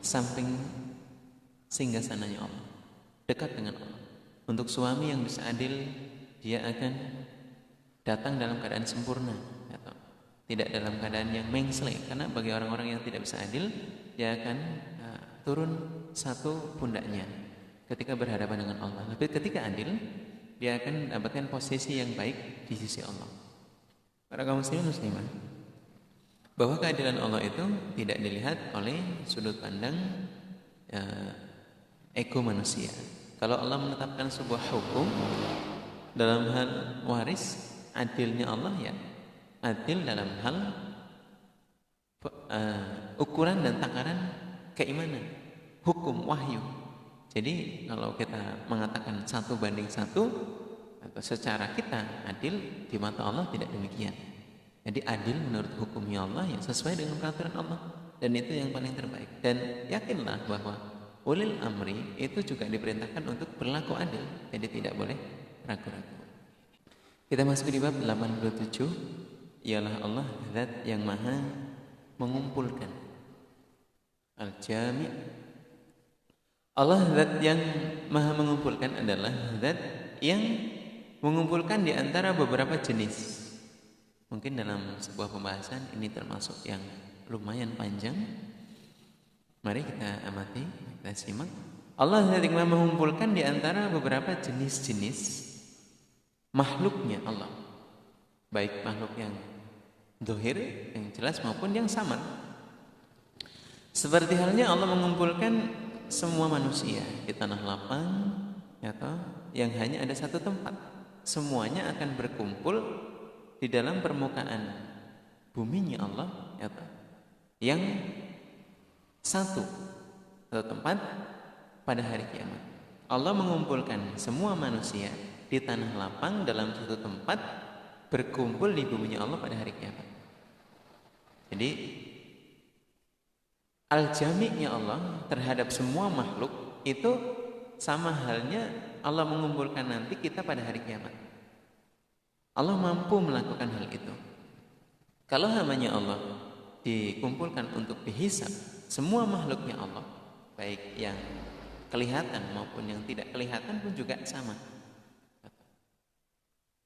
samping singgasananya Allah, dekat dengan Allah. Untuk suami yang bisa adil, dia akan datang dalam keadaan sempurna, atau tidak dalam keadaan yang mengsle. Karena bagi orang-orang yang tidak bisa adil, dia akan turun satu pundaknya ketika berhadapan dengan Allah. Tapi ketika adil, dia akan mendapatkan posisi yang baik di sisi Allah. Para kaum muslimin muslimah, bahwa keadilan Allah itu tidak dilihat oleh sudut pandang ego manusia. Kalau Allah menetapkan sebuah hukum dalam hal waris, adilnya Allah ya adil dalam hal ukuran dan takaran keimanan, hukum wahyu. Jadi kalau kita mengatakan 1:1 atau secara kita adil, di mata Allah tidak demikian. Jadi adil menurut hukumnya Allah ya sesuai dengan peraturan Allah, dan itu yang paling terbaik. Dan yakinlah bahwa ulil amri itu juga diperintahkan untuk berlaku adil, jadi tidak boleh ragu-ragu. Kita masuk di bab 87, ialah Allah zat yang maha mengumpulkan. Al-Jami'. Allah zat yang maha mengumpulkan adalah zat yang mengumpulkan di antara beberapa jenis. Mungkin dalam sebuah pembahasan ini termasuk yang lumayan panjang. Mari kita amati, kita simak. Allah zat yang maha mengumpulkan di antara beberapa jenis-jenis makhluknya Allah, baik makhluk yang zahir, yang jelas maupun yang samar. Seperti halnya Allah mengumpulkan semua manusia di tanah lapang atau yang hanya ada satu tempat. Semuanya akan berkumpul di dalam permukaan buminya Allah atau yang satu tempat pada hari kiamat. Allah mengumpulkan semua manusia di tanah lapang dalam satu tempat, berkumpul di buminya Allah pada hari kiamat. Jadi al-jami'-nya Allah terhadap semua makhluk itu sama halnya Allah mengumpulkan nanti kita pada hari kiamat. Allah mampu melakukan hal itu. Kalau hambanya Allah dikumpulkan untuk dihisab, semua makhluknya Allah, baik yang kelihatan maupun yang tidak kelihatan pun juga sama.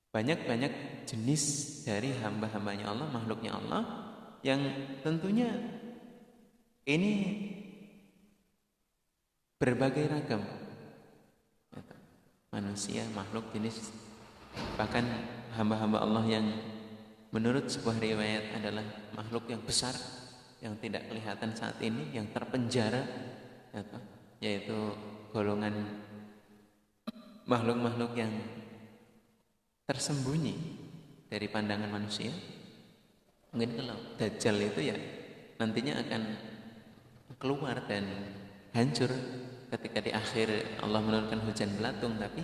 Banyak-banyak jenis dari hamba-hambanya Allah, makhluknya Allah, yang tentunya ini berbagai ragam. Manusia, makhluk jenis, bahkan hamba-hamba Allah yang menurut sebuah riwayat adalah makhluk yang besar, yang tidak kelihatan saat ini, yang terpenjara, yaitu golongan makhluk-makhluk yang tersembunyi dari pandangan manusia. Mungkin kalau Dajjal itu ya nantinya akan keluar dan hancur ketika di akhir Allah menurunkan hujan belatung, tapi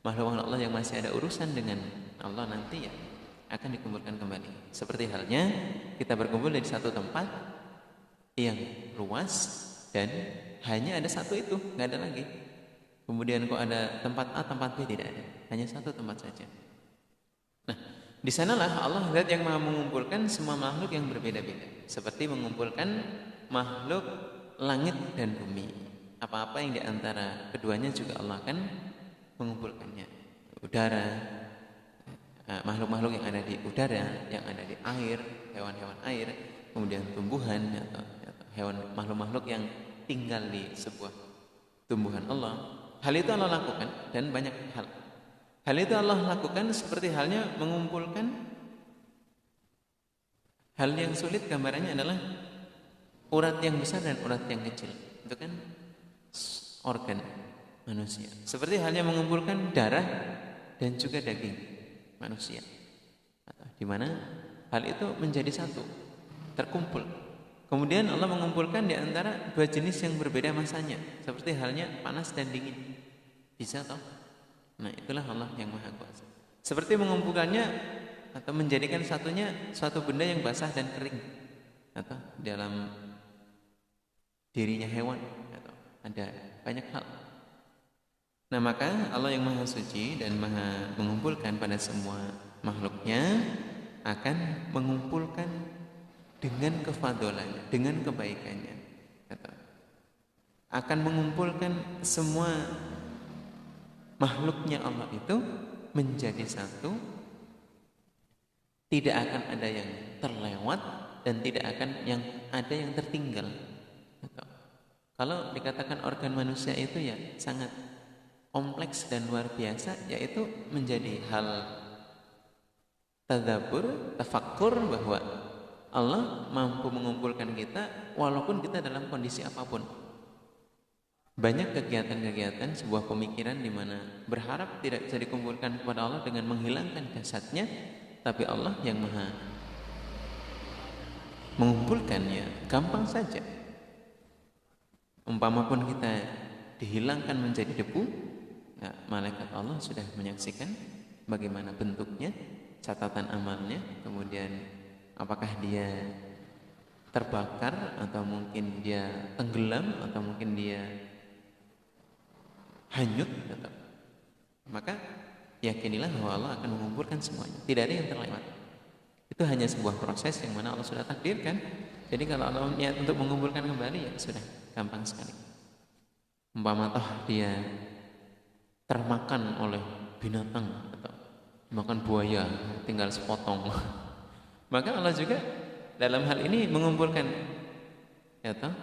makhluk-makhluk Allah yang masih ada urusan dengan Allah nanti ya akan dikumpulkan kembali. Seperti halnya kita berkumpul di satu tempat yang luas dan hanya ada satu itu, nggak ada lagi. Kemudian kok ada tempat A, tempat B, tidak ada, hanya satu tempat saja. Nah, di sanalah Allah zat yang maha mengumpulkan semua makhluk yang berbeda-beda, seperti mengumpulkan makhluk langit dan bumi. Apa-apa yang diantara keduanya juga Allah akan mengumpulkannya. Udara, makhluk-makhluk yang ada di udara, yang ada di air, hewan-hewan air, kemudian tumbuhan atau hewan, makhluk-makhluk yang tinggal di sebuah tumbuhan Allah. Hal itu Allah lakukan, dan banyak hal. Hal itu Allah lakukan seperti halnya mengumpulkan hal yang sulit. Gambarannya adalah urat yang besar dan urat yang kecil. Itu kan organ manusia. Seperti halnya mengumpulkan darah dan juga daging manusia, di mana hal itu menjadi satu, terkumpul. Kemudian Allah mengumpulkan di antara dua jenis yang berbeda masanya, seperti halnya panas dan dingin. Bisa toh? Nah, itulah Allah yang maha kuasa. Seperti mengumpulkannya atau menjadikan satunya suatu benda yang basah dan kering, atau dalam dirinya hewan, atau ada banyak hal. Nah, maka Allah yang maha suci dan maha mengumpulkan pada semua makhluknya akan mengumpulkan dengan kefadolannya, dengan kebaikannya, akan mengumpulkan semua makhluknya Allah itu menjadi satu. Tidak akan ada yang terlewat dan tidak akan ada yang tertinggal. Kalau dikatakan organ manusia itu ya sangat kompleks dan luar biasa, yaitu menjadi hal tadabbur, tafakkur, bahwa Allah mampu mengumpulkan kita walaupun kita dalam kondisi apapun. Banyak kegiatan-kegiatan sebuah pemikiran di mana berharap tidak bisa dikumpulkan kepada Allah dengan menghilangkan jasadnya, tapi Allah yang maha mengumpulkannya gampang saja. Umpama pun kita dihilangkan menjadi debu, nah, malaikat Allah sudah menyaksikan bagaimana bentuknya, catatan amalnya, kemudian apakah dia terbakar atau mungkin dia tenggelam atau mungkin dia hanyut, tetap. Maka yakinilah bahwa Allah akan mengumpulkan semuanya, tidak ada yang terlewat. Itu hanya sebuah proses yang mana Allah sudah takdirkan. Jadi kalau Allah niat untuk mengumpulkan kembali, ya sudah gampang sekali. Umpama toh dia termakan oleh binatang atau makan buaya tinggal sepotong, maka Allah juga dalam hal ini mengumpulkan, ya toh,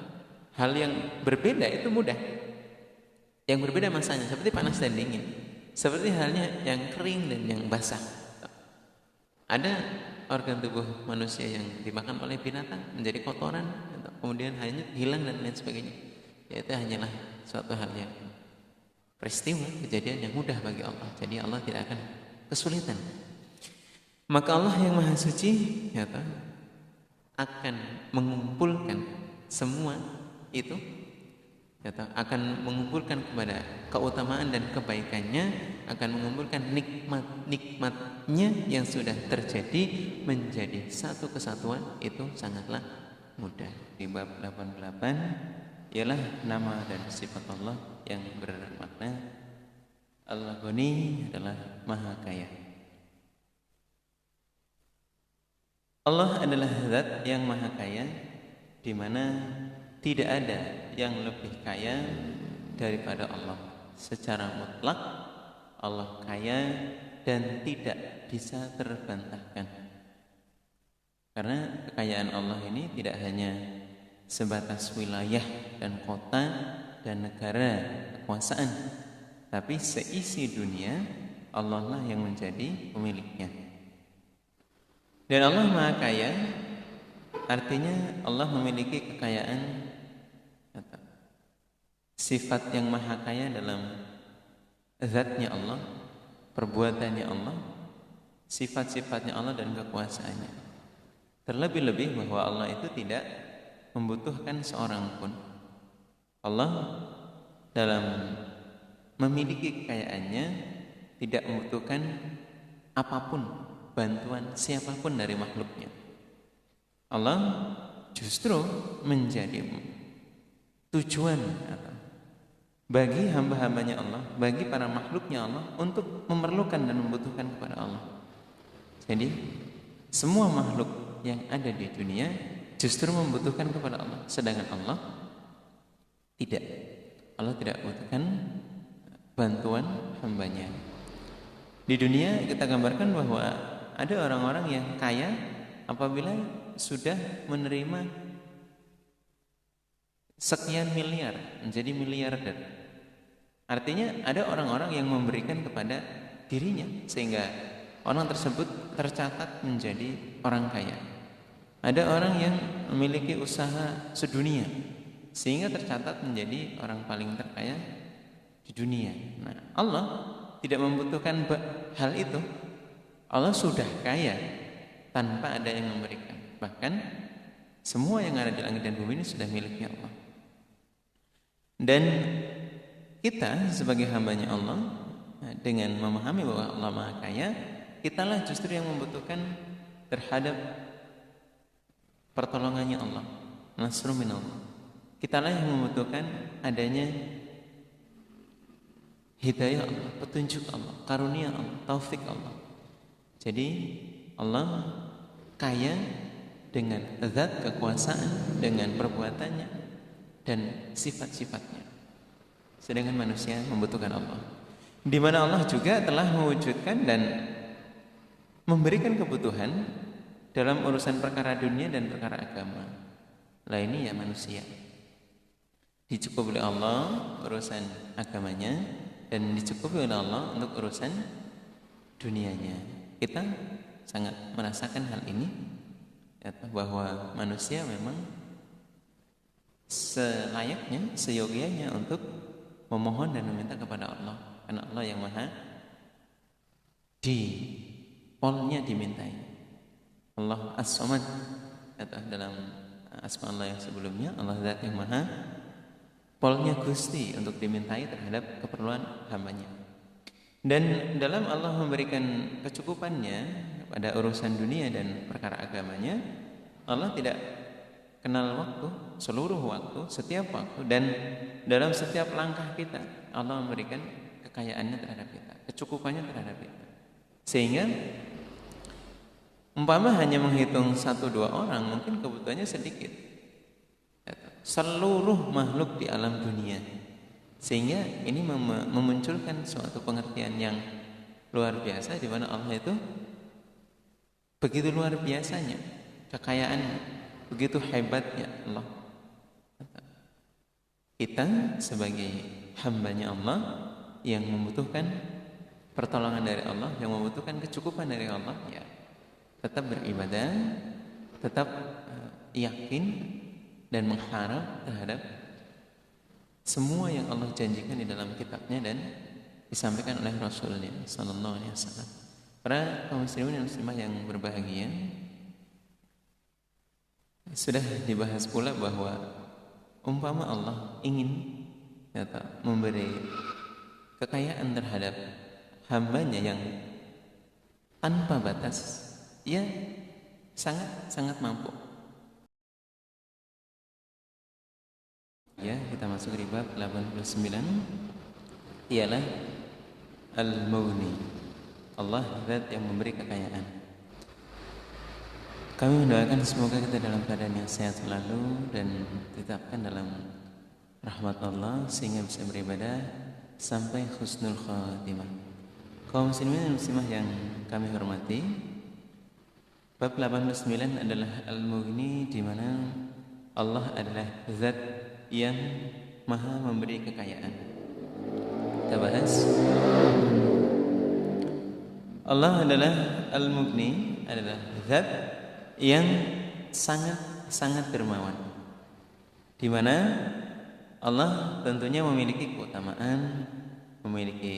hal yang berbeda itu mudah. Yang berbeda masanya seperti panas dan dingin, seperti halnya yang kering dan yang basah. Ada organ tubuh manusia yang dimakan oleh binatang menjadi kotoran, kemudian hanyut, hilang dan lain sebagainya. Ya, itu hanyalah suatu hal yang peristiwa, kejadian yang mudah bagi Allah. Jadi Allah tidak akan kesulitan. Maka Allah yang Maha Suci, ya, akan mengumpulkan semua itu, ya, akan mengumpulkan kepada keutamaan dan kebaikannya, akan mengumpulkan nikmat-nikmatnya yang sudah terjadi menjadi satu kesatuan. Itu sangatlah mudah. Di bab 88 ialah nama dan sifat Allah yang bermakna Al-Ghani adalah Maha Kaya. Allah adalah zat yang Maha Kaya, di mana tidak ada yang lebih kaya daripada Allah. Secara mutlak Allah kaya dan tidak bisa terbantahkan. Karena kekayaan Allah ini tidak hanya sebatas wilayah dan kota dan negara kekuasaan, tapi seisi dunia Allah lah yang menjadi pemiliknya. Dan Allah Maha Kaya, artinya Allah memiliki kekayaan, sifat yang maha kaya dalam zatnya Allah, perbuatannya Allah, sifat-sifatnya Allah dan kekuasaannya. Terlebih-lebih bahwa Allah itu tidak membutuhkan seorang pun. Allah dalam memiliki kekayaannya tidak membutuhkan apapun, bantuan siapapun dari makhluknya. Allah justru menjadi tujuan bagi hamba-hambanya Allah, bagi para makhluknya Allah untuk memerlukan dan membutuhkan kepada Allah. Jadi semua makhluk yang ada di dunia justru membutuhkan kepada Allah, sedangkan Allah tidak. Allah tidak membutuhkan bantuan hambanya. Di dunia kita gambarkan bahwa ada orang-orang yang kaya apabila sudah menerima sekian miliar menjadi miliarder. Artinya ada orang-orang yang memberikan kepada dirinya sehingga orang tersebut tercatat menjadi orang kaya. Ada orang yang memiliki usaha sedunia sehingga tercatat menjadi orang paling terkaya di dunia. Nah, Allah tidak membutuhkan hal itu. Allah sudah kaya tanpa ada yang memberikan. Bahkan semua yang ada di langit dan bumi ini sudah miliknya Allah. Dan kita sebagai hambanya Allah, dengan memahami bahwa Allah Maha Kaya, kitalah justru yang membutuhkan terhadap pertolongannya Allah, nasrun minallah. Kitalah yang membutuhkan adanya hidayah Allah, petunjuk Allah, karunia Allah, taufik Allah. Jadi Allah kaya dengan zat kekuasaan, dengan perbuatannya dan sifat-sifatnya. Sedangkan manusia membutuhkan Allah. Di mana Allah juga telah mewujudkan dan memberikan kebutuhan dalam urusan perkara dunia dan perkara agama. Lah ini ya manusia. Dicukupi oleh Allah urusan agamanya dan dicukupi oleh Allah untuk urusan dunianya. Kita sangat merasakan hal ini ya, bahwa manusia memang selayaknya, seyogianya untuk memohon dan meminta kepada Allah, karena Allah yang maha di polnya dimintai. Allah As-Samad, atau dalam asma Allah yang sebelumnya, Allah Zat yang maha polnya Gusti untuk dimintai terhadap keperluan hambanya. Dan dalam Allah memberikan kecukupannya pada urusan dunia dan perkara agamanya, Allah tidak kenal waktu, seluruh waktu, setiap waktu, dan dalam setiap langkah kita Allah memberikan kekayaannya terhadap kita, kecukupannya terhadap kita. Sehingga umpama hanya menghitung 1-2 orang mungkin kebutuhannya sedikit, seluruh makhluk di alam dunia. Sehingga ini memunculkan suatu pengertian yang luar biasa, di mana Allah itu begitu luar biasanya kekayaannya, begitu hebatnya Allah. Kita sebagai hambanya Allah yang membutuhkan pertolongan dari Allah, yang membutuhkan kecukupan dari Allah, ya tetap beribadah, tetap yakin dan mengharap terhadap semua yang Allah janjikan di dalam kitabnya dan disampaikan oleh Rasulnya sallallahu alaihi wasallam. Para kaum muslimin dan muslimah yang berbahagia, sudah dibahas pula bahwa umpama Allah ingin memberi kekayaan terhadap hambanya yang tanpa batas, ia sangat mampu. Ya, kita masuk di bab 89, ialah Al-Mughni, Allah Zat yang memberi kekayaan. Kami mendoakan semoga kita dalam keadaan yang sehat selalu dan ditetapkan dalam rahmat Allah sehingga bisa beribadah sampai husnul khatimah. Kaum muslimin dan muslimah yang kami hormati, bab 89 adalah Al-Mughni, di mana Allah adalah Zat yang maha memberi kekayaan. Kita bahas, Allah adalah Al-Mughni, adalah Zat yang sangat dermawan, di mana Allah tentunya memiliki keutamaan, memiliki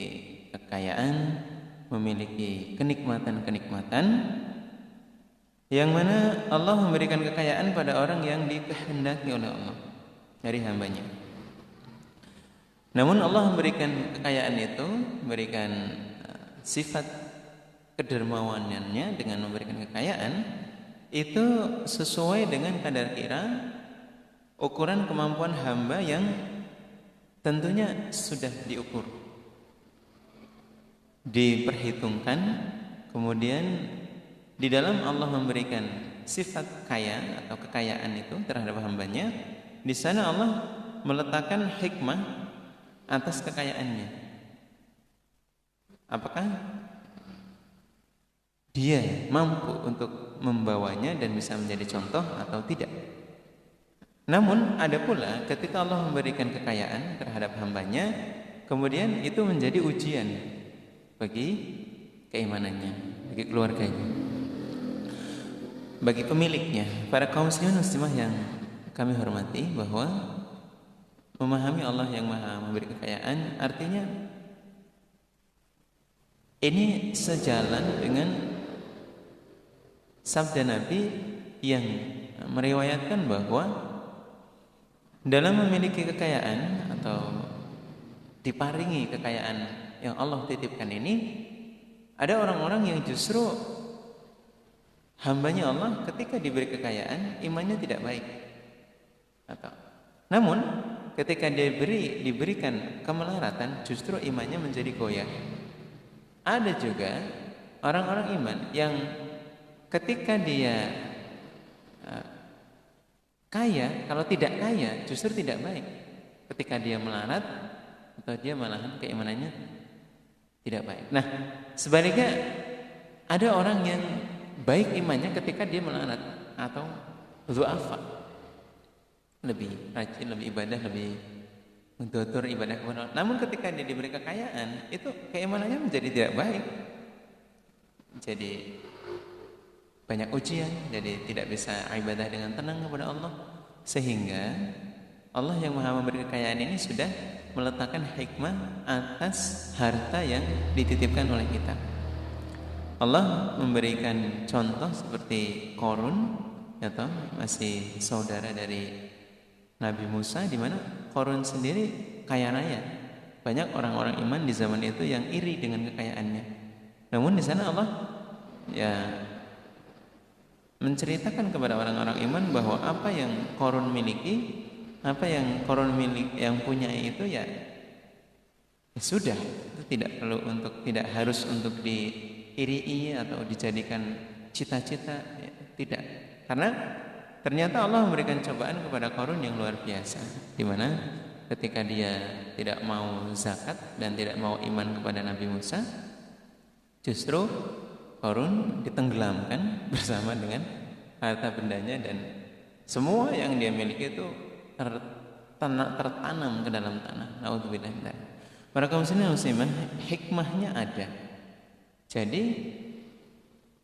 kekayaan, memiliki kenikmatan-kenikmatan, yang mana Allah memberikan kekayaan pada orang yang dikehendaki oleh Allah dari hambanya. Namun Allah memberikan kekayaan itu, memberikan sifat kedermawanannya dengan memberikan kekayaan itu sesuai dengan kadar kira ukuran kemampuan hamba yang tentunya sudah diukur, diperhitungkan. Kemudian di dalam Allah memberikan sifat kaya atau kekayaan itu terhadap hambanya, di sana Allah meletakkan hikmah atas kekayaannya. Apakah dia mampu untuk membawanya dan bisa menjadi contoh atau tidak? Namun ada pula ketika Allah memberikan kekayaan terhadap hambanya, kemudian itu menjadi ujian bagi keimanannya, bagi keluarganya, bagi pemiliknya. Para kaum muslimin muslimah yang kami hormati, bahwa memahami Allah yang maha memberi kekayaan artinya ini sejalan dengan sabda Nabi yang meriwayatkan bahwa dalam memiliki kekayaan atau diparingi kekayaan yang Allah titipkan ini, ada orang-orang yang justru hambanya Allah ketika diberi kekayaan imannya tidak baik. Namun ketika diberikan kemelaratan, justru imannya menjadi goyah. Ada juga orang-orang iman yang ketika dia kaya, kalau tidak kaya justru tidak baik. Ketika dia melarat atau dia malahan keimanannya tidak baik. Nah, sebaliknya ada orang yang baik imannya ketika dia melarat atau du'afa, lebih rajin, lebih ibadah, lebih mentutur ibadah kepada Allah. Namun ketika dia diberi kekayaan, itu keimanannya menjadi tidak baik, jadi banyak ujian, jadi tidak bisa ibadah dengan tenang kepada Allah. Sehingga Allah yang Maha memberi kekayaan ini sudah meletakkan hikmah atas harta yang dititipkan oleh kita. Allah memberikan contoh seperti Qarun, atau masih saudara dari Nabi Musa, di mana Qarun sendiri kaya raya. Banyak orang-orang iman di zaman itu yang iri dengan kekayaannya. Namun di sana Allah ya menceritakan kepada orang-orang iman bahwa apa yang Qarun miliki, apa yang Qarun yang punya itu ya sudah, itu tidak perlu untuk, tidak harus untuk diiri atau dijadikan cita-cita, ya, tidak. Karena ternyata Allah memberikan cobaan kepada Qarun yang luar biasa, di mana ketika dia tidak mau zakat dan tidak mau iman kepada Nabi Musa, justru Qarun ditenggelamkan bersama dengan harta bendanya, dan semua yang dia miliki itu tertanam ke dalam tanah. Naudzubillah min dzalik. Para kaum muslimin, hikmahnya ada. Jadi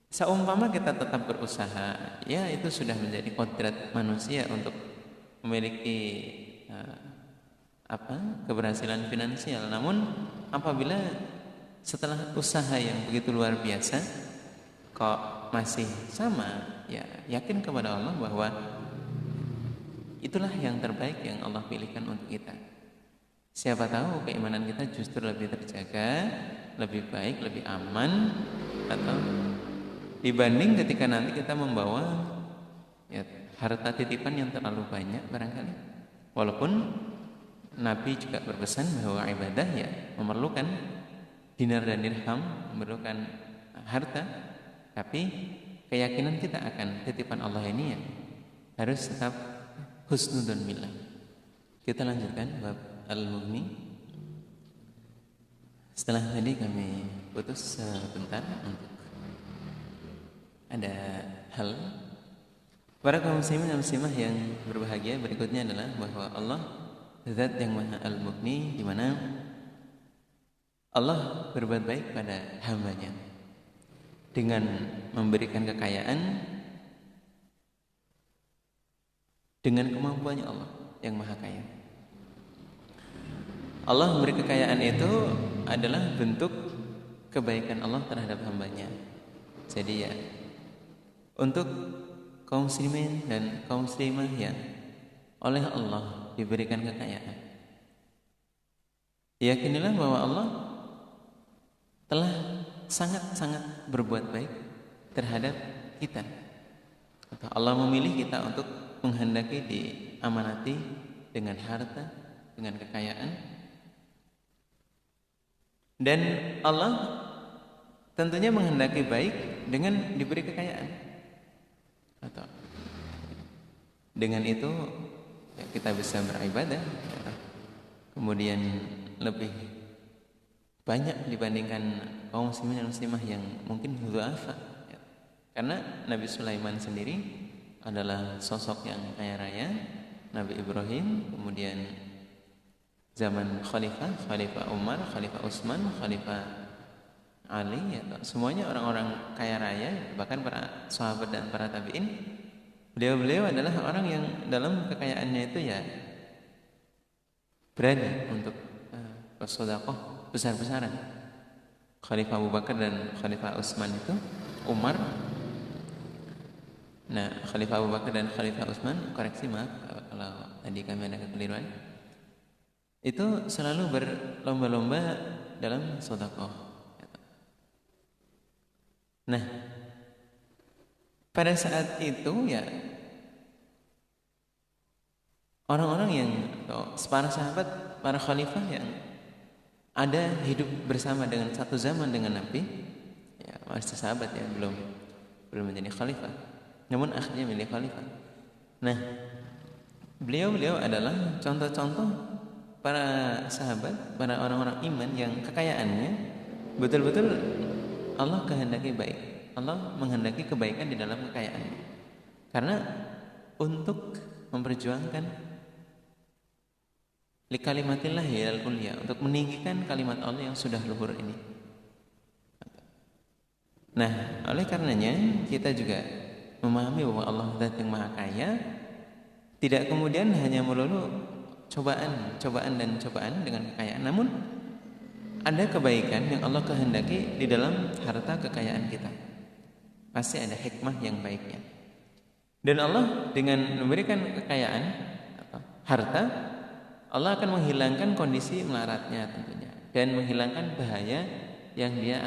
seumpama kita tetap berusaha, ya itu sudah menjadi kodrat manusia untuk memiliki keberhasilan finansial. Namun apabila setelah usaha yang begitu luar biasa kok masih sama, ya yakin kepada Allah bahwa itulah yang terbaik yang Allah pilihkan untuk kita. Siapa tahu keimanan kita justru lebih terjaga, lebih baik, lebih aman, atau dibanding ketika nanti kita membawa ya, harta titipan yang terlalu banyak barangkali. Walaupun Nabi juga berpesan bahwa ibadah ya memerlukan dinar dan dirham, memerlukan harta, tapi keyakinan kita akan titipan Allah ini ya harus tetap husnudun billah. Kita lanjutkan bab Al-Mughni. Setelah tadi kami putus sebentar untuk ada hal. Para kaum muslimin dan muslimah yang berbahagia, berikutnya adalah bahwa Allah Zat yang Maha Al-Mughni, di mana Allah berbuat baik pada hambanya dengan memberikan kekayaan dengan kemampuannya Allah yang Maha Kaya. Allah memberi kekayaan itu adalah bentuk kebaikan Allah terhadap hambanya. Jadi ya, untuk kaum muslimin dan kaum muslimah yang oleh Allah diberikan kekayaan, yakinilah bahwa Allah telah sangat-sangat berbuat baik terhadap kita, atau Allah memilih kita untuk menghendaki diamanati dengan harta, dengan kekayaan. Dan Allah tentunya menghendaki baik dengan diberi kekayaan, atau dengan itu ya, kita bisa beribadah ya, kemudian lebih banyak dibandingkan kaum muslimin dan muslimah yang mungkin dhu'afa ya. Karena Nabi Sulaiman sendiri adalah sosok yang kaya raya, Nabi Ibrahim, kemudian zaman Khalifah Umar, Khalifah Utsman, Khalifah Ali ya, semuanya orang-orang kaya raya, bahkan para sahabat dan para tabi'in. Beliau adalah orang yang dalam kekayaannya itu ya berani untuk bersedekah besar-besaran. Khalifah Abu Bakar dan Khalifah Utsman itu, Umar. Nah, Khalifah Abu Bakar dan Khalifah Utsman, koreksi maaf kalau tadi kami ada kekeliruan, itu selalu berlomba-lomba dalam sedekah. Nah, pada saat itu ya orang-orang yang para sahabat, para khalifah yang ada hidup bersama dengan satu zaman dengan Nabi, ya masih sahabat ya, belum menjadi khalifah, namun akhirnya menjadi khalifah. Nah, beliau adalah contoh-contoh para sahabat, para orang-orang iman yang kekayaannya betul-betul Allah kehendaki baik. Allah menghendaki kebaikan di dalam kekayaan. Karena untuk memperjuangkan li kalimatillah al ulya, untuk meninggikan kalimat Allah yang sudah luhur ini. Nah, oleh karenanya kita juga memahami bahwa Allah Zat yang Maha Kaya tidak kemudian hanya melulu cobaan dengan kekayaan, namun ada kebaikan yang Allah kehendaki di dalam harta kekayaan kita. Pasti ada hikmah yang baiknya. Dan Allah dengan memberikan kekayaan atau harta, Allah akan menghilangkan kondisi melaratnya tentunya, dan menghilangkan bahaya yang dia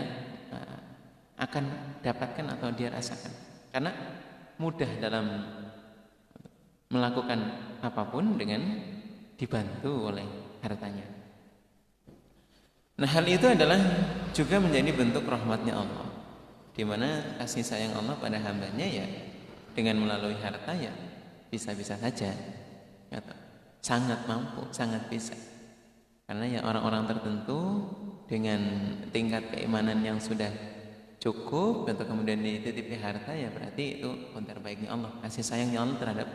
akan dapatkan atau dia rasakan, karena mudah dalam melakukan apapun dengan dibantu oleh hartanya. Nah, hal itu adalah juga menjadi bentuk rahmatnya Allah, di mana kasih sayang Allah pada hambanya ya dengan melalui harta ya bisa-bisa saja, sangat mampu, sangat bisa. Karena ya orang-orang tertentu dengan tingkat keimanan yang sudah cukup atau kemudian dititipi harta, ya berarti itu konter baiknya Allah, kasih sayangnya Allah terhadap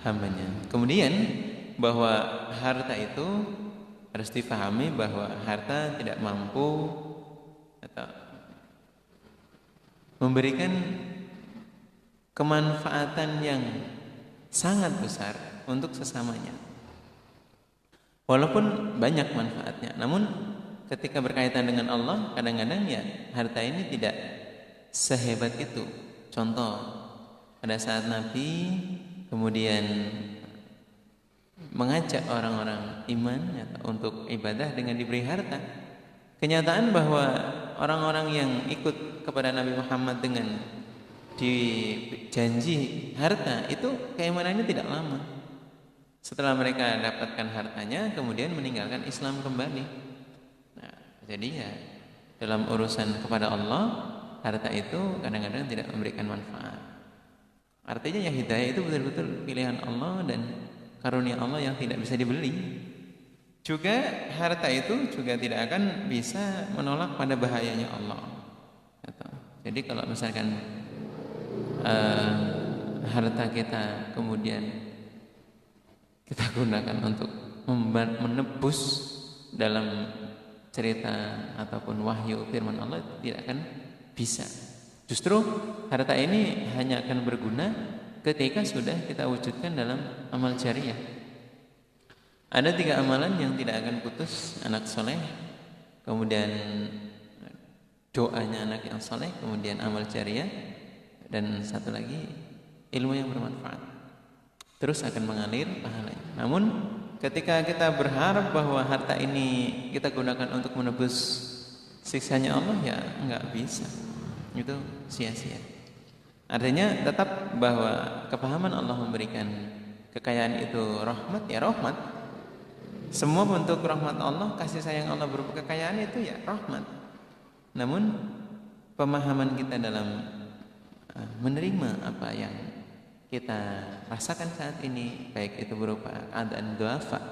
hambanya. Kemudian bahwa harta itu harus difahami bahwa harta tidak mampu atau memberikan kemanfaatan yang sangat besar untuk sesamanya. Walaupun banyak manfaatnya, namun ketika berkaitan dengan Allah, kadang-kadang ya harta ini tidak sehebat itu. Contoh, pada saat Nabi kemudian mengajak orang-orang iman untuk ibadah dengan diberi harta, kenyataan bahwa orang-orang yang ikut kepada Nabi Muhammad dengan dijanji harta itu keimanannya tidak lama. Setelah mereka dapatkan hartanya, kemudian meninggalkan Islam kembali. Jadi ya dalam urusan kepada Allah, harta itu kadang-kadang tidak memberikan manfaat. Artinya ya hidayah itu betul-betul pilihan Allah dan karunia Allah yang tidak bisa dibeli. Juga harta itu juga tidak akan bisa menolak pada bahayanya Allah. Jadi kalau misalkan harta kita kemudian kita gunakan untuk menebus dalam cerita ataupun wahyu firman Allah, tidak akan bisa. Justru harta ini hanya akan berguna ketika sudah kita wujudkan dalam amal jariah. Ada 3 amalan yang tidak akan putus: anak soleh, kemudian doanya anak yang soleh, kemudian amal jariah, dan satu lagi ilmu yang bermanfaat. Terus akan mengalir pahalanya. Namun ketika kita berharap bahwa harta ini kita gunakan untuk menebus siksanya Allah, ya enggak bisa. Itu sia-sia. Artinya tetap bahwa kepahaman Allah memberikan kekayaan itu rahmat, ya rahmat. Semua bentuk rahmat Allah, kasih sayang Allah berupa kekayaan itu ya rahmat. Namun pemahaman kita dalam menerima apa yang kita rasakan saat ini, baik itu berupa keadaan duafa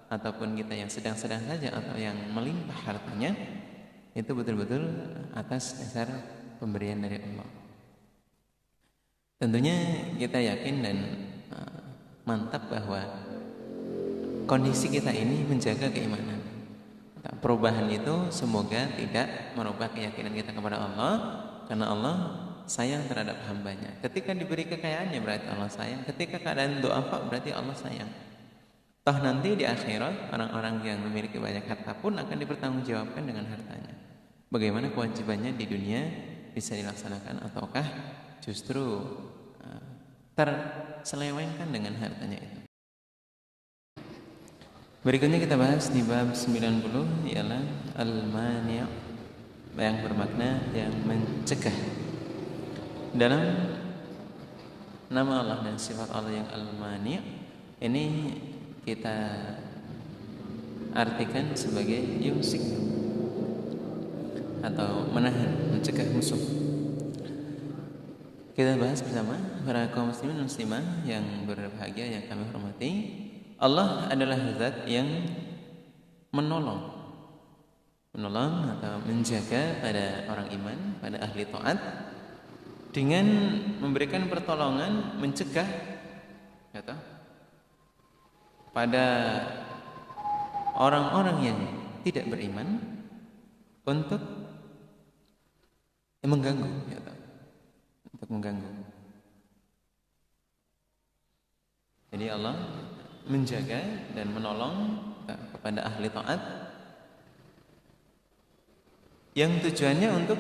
ataupun kita yang sedang-sedang saja atau yang melimpah hartanya, itu betul-betul atas dasar pemberian dari Allah. Tentunya kita yakin dan mantap bahwa kondisi kita ini menjaga keimanan. Perubahan itu semoga tidak merubah keyakinan kita kepada Allah, karena Allah sayang terhadap hambanya. Ketika diberi kekayaan ya berarti Allah sayang. Ketika keadaan du'afa berarti Allah sayang. Toh nanti di akhirat orang-orang yang memiliki banyak harta pun akan dipertanggungjawabkan dengan hartanya. Bagaimana kewajibannya di dunia bisa dilaksanakan ataukah justru terselewengkan dengan hartanya itu. Berikutnya kita bahas di bab 90, ialah al-mani', yang bermakna yang mencegah. Dalam nama Allah dan sifat Allah yang al-mani' ini kita artikan sebagai yumsik atau menahan, mencegah musuh. Kita bahas bersama para kaum muslimin dan muslimah yang berbahagia yang kami hormati. Allah adalah zat yang menolong atau menjaga pada orang iman, pada ahli taat, dengan memberikan pertolongan, mencegah pada orang-orang yang tidak beriman untuk mengganggu, ya, untuk mengganggu. Jadi Allah menjaga dan menolong kepada ahli taat yang tujuannya untuk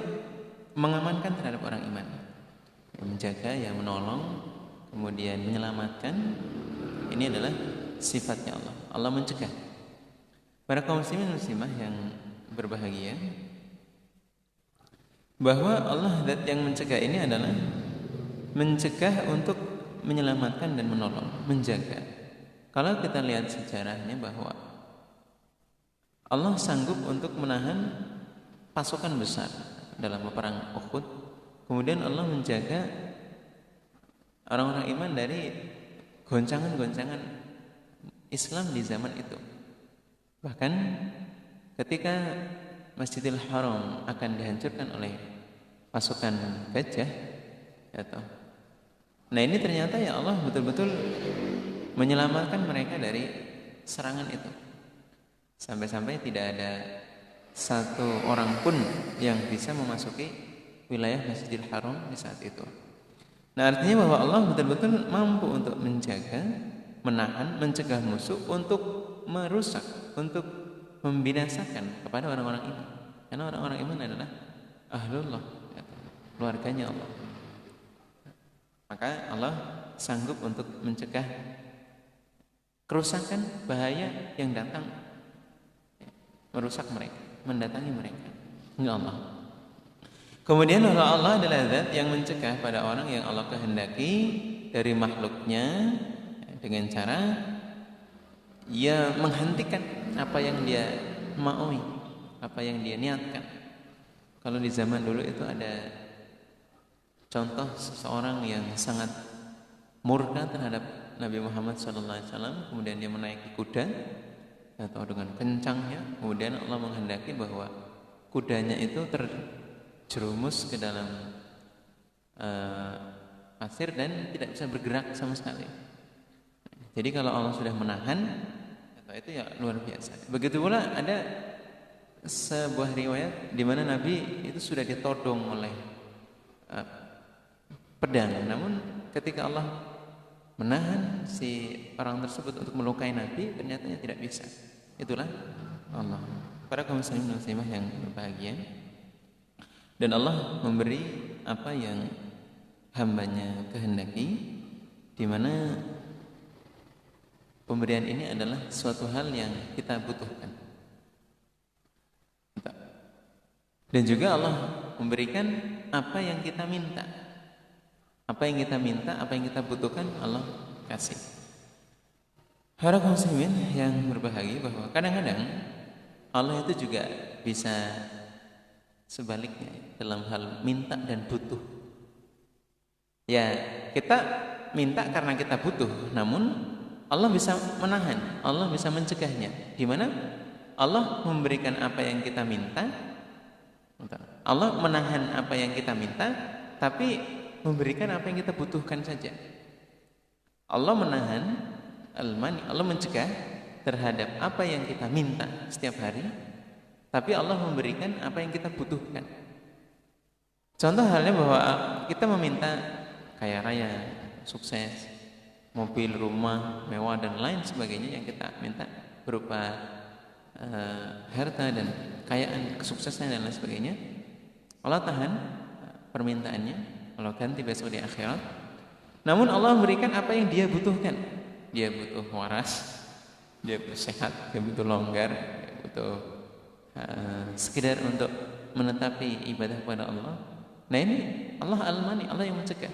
mengamankan terhadap orang iman, yang menjaga, yang menolong, kemudian menyelamatkan. Ini adalah sifatnya Allah. Allah mencegah. Para kaum muslimin muslimah yang berbahagia, bahwa Allah zat yang mencegah ini adalah mencegah untuk menyelamatkan dan menolong, menjaga. Kalau kita lihat sejarahnya bahwa Allah sanggup untuk menahan pasukan besar dalam perang Uhud, kemudian Allah menjaga orang-orang iman dari goncangan-goncangan Islam di zaman itu. Bahkan ketika Masjidil Haram akan dihancurkan oleh pasukan gajah, ya toh. Nah ini ternyata ya Allah betul-betul menyelamatkan mereka dari serangan itu. Sampai-sampai tidak ada satu orang pun yang bisa memasuki wilayah Masjidil Haram di saat itu. Nah artinya bahwa Allah betul-betul mampu untuk menjaga, menahan, mencegah musuh untuk merusak, untuk membinasakan kepada orang-orang iman. Karena orang-orang iman adalah ahlullah, keluarganya Allah. Maka Allah sanggup untuk mencegah kerusakan, bahaya yang datang merusak mereka, mendatangi mereka. Ya Allah. Kemudian Allah adalah zat yang mencegah pada orang yang Allah kehendaki dari makhluknya dengan cara ia menghentikan apa yang dia maui, apa yang dia niatkan. Kalau di zaman dulu itu ada contoh seseorang yang sangat murka terhadap Nabi Muhammad SAW, kemudian dia menaiki kuda atau dengan kencangnya, kemudian Allah menghendaki bahwa kudanya itu terjerumus ke dalam pasir dan tidak bisa bergerak sama sekali. Jadi kalau Allah sudah menahan, itu ya luar biasa. Begitu pula ada sebuah riwayat di mana Nabi itu sudah ditodong oleh pedang, namun ketika Allah menahan si orang tersebut untuk melukai Nabi, ternyata tidak bisa. Itulah Allah. Para kaum muslimin muslimah yang berbahagia, dan Allah memberi apa yang hambanya kehendaki, di mana pemberian ini adalah suatu hal yang kita butuhkan. Dan juga Allah memberikan apa yang kita minta. Apa yang kita minta, apa yang kita butuhkan, Allah kasih. Para kaum muslimin yang berbahagia, bahwa kadang-kadang Allah itu juga bisa sebaliknya dalam hal minta dan butuh. Ya, kita minta karena kita butuh, namun Allah bisa menahan, Allah bisa mencegahnya. Di mana Allah memberikan apa yang kita minta, Allah menahan apa yang kita minta, tapi memberikan apa yang kita butuhkan saja. Allah menahan al-mani, Allah mencegah terhadap apa yang kita minta setiap hari, tapi Allah memberikan apa yang kita butuhkan. Contoh halnya bahwa kita meminta kaya raya, sukses, mobil, rumah, mewah dan lain sebagainya yang kita minta berupa harta dan kekayaan, kesuksesan dan lain sebagainya. Allah tahan permintaannya, Allah ganti besok di akhirat. Namun Allah memberikan apa yang dia butuhkan. Dia butuh waras, dia butuh sehat, dia butuh longgar, dia butuh sekedar untuk menetapi ibadah kepada Allah. Nah ini Allah al-mani, Allah yang mencegah.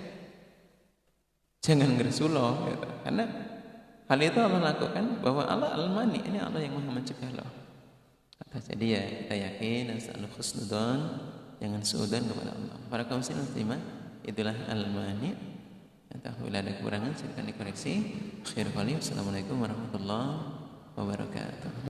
Jangan ngersuloh gitu. Karena hal itu Allah lakukan, bahwa Allah al-mani, ini Allah yang maha mencegah loh. Jadi ya kita yakin as'alul husnudzon, jangan suudzon kepada Allah. Para kaum muslimin, itulah al-mani. Bila ada kekurangan silakan dikoreksi. Akhirul kalim, assalamualaikum warahmatullahi wabarakatuh.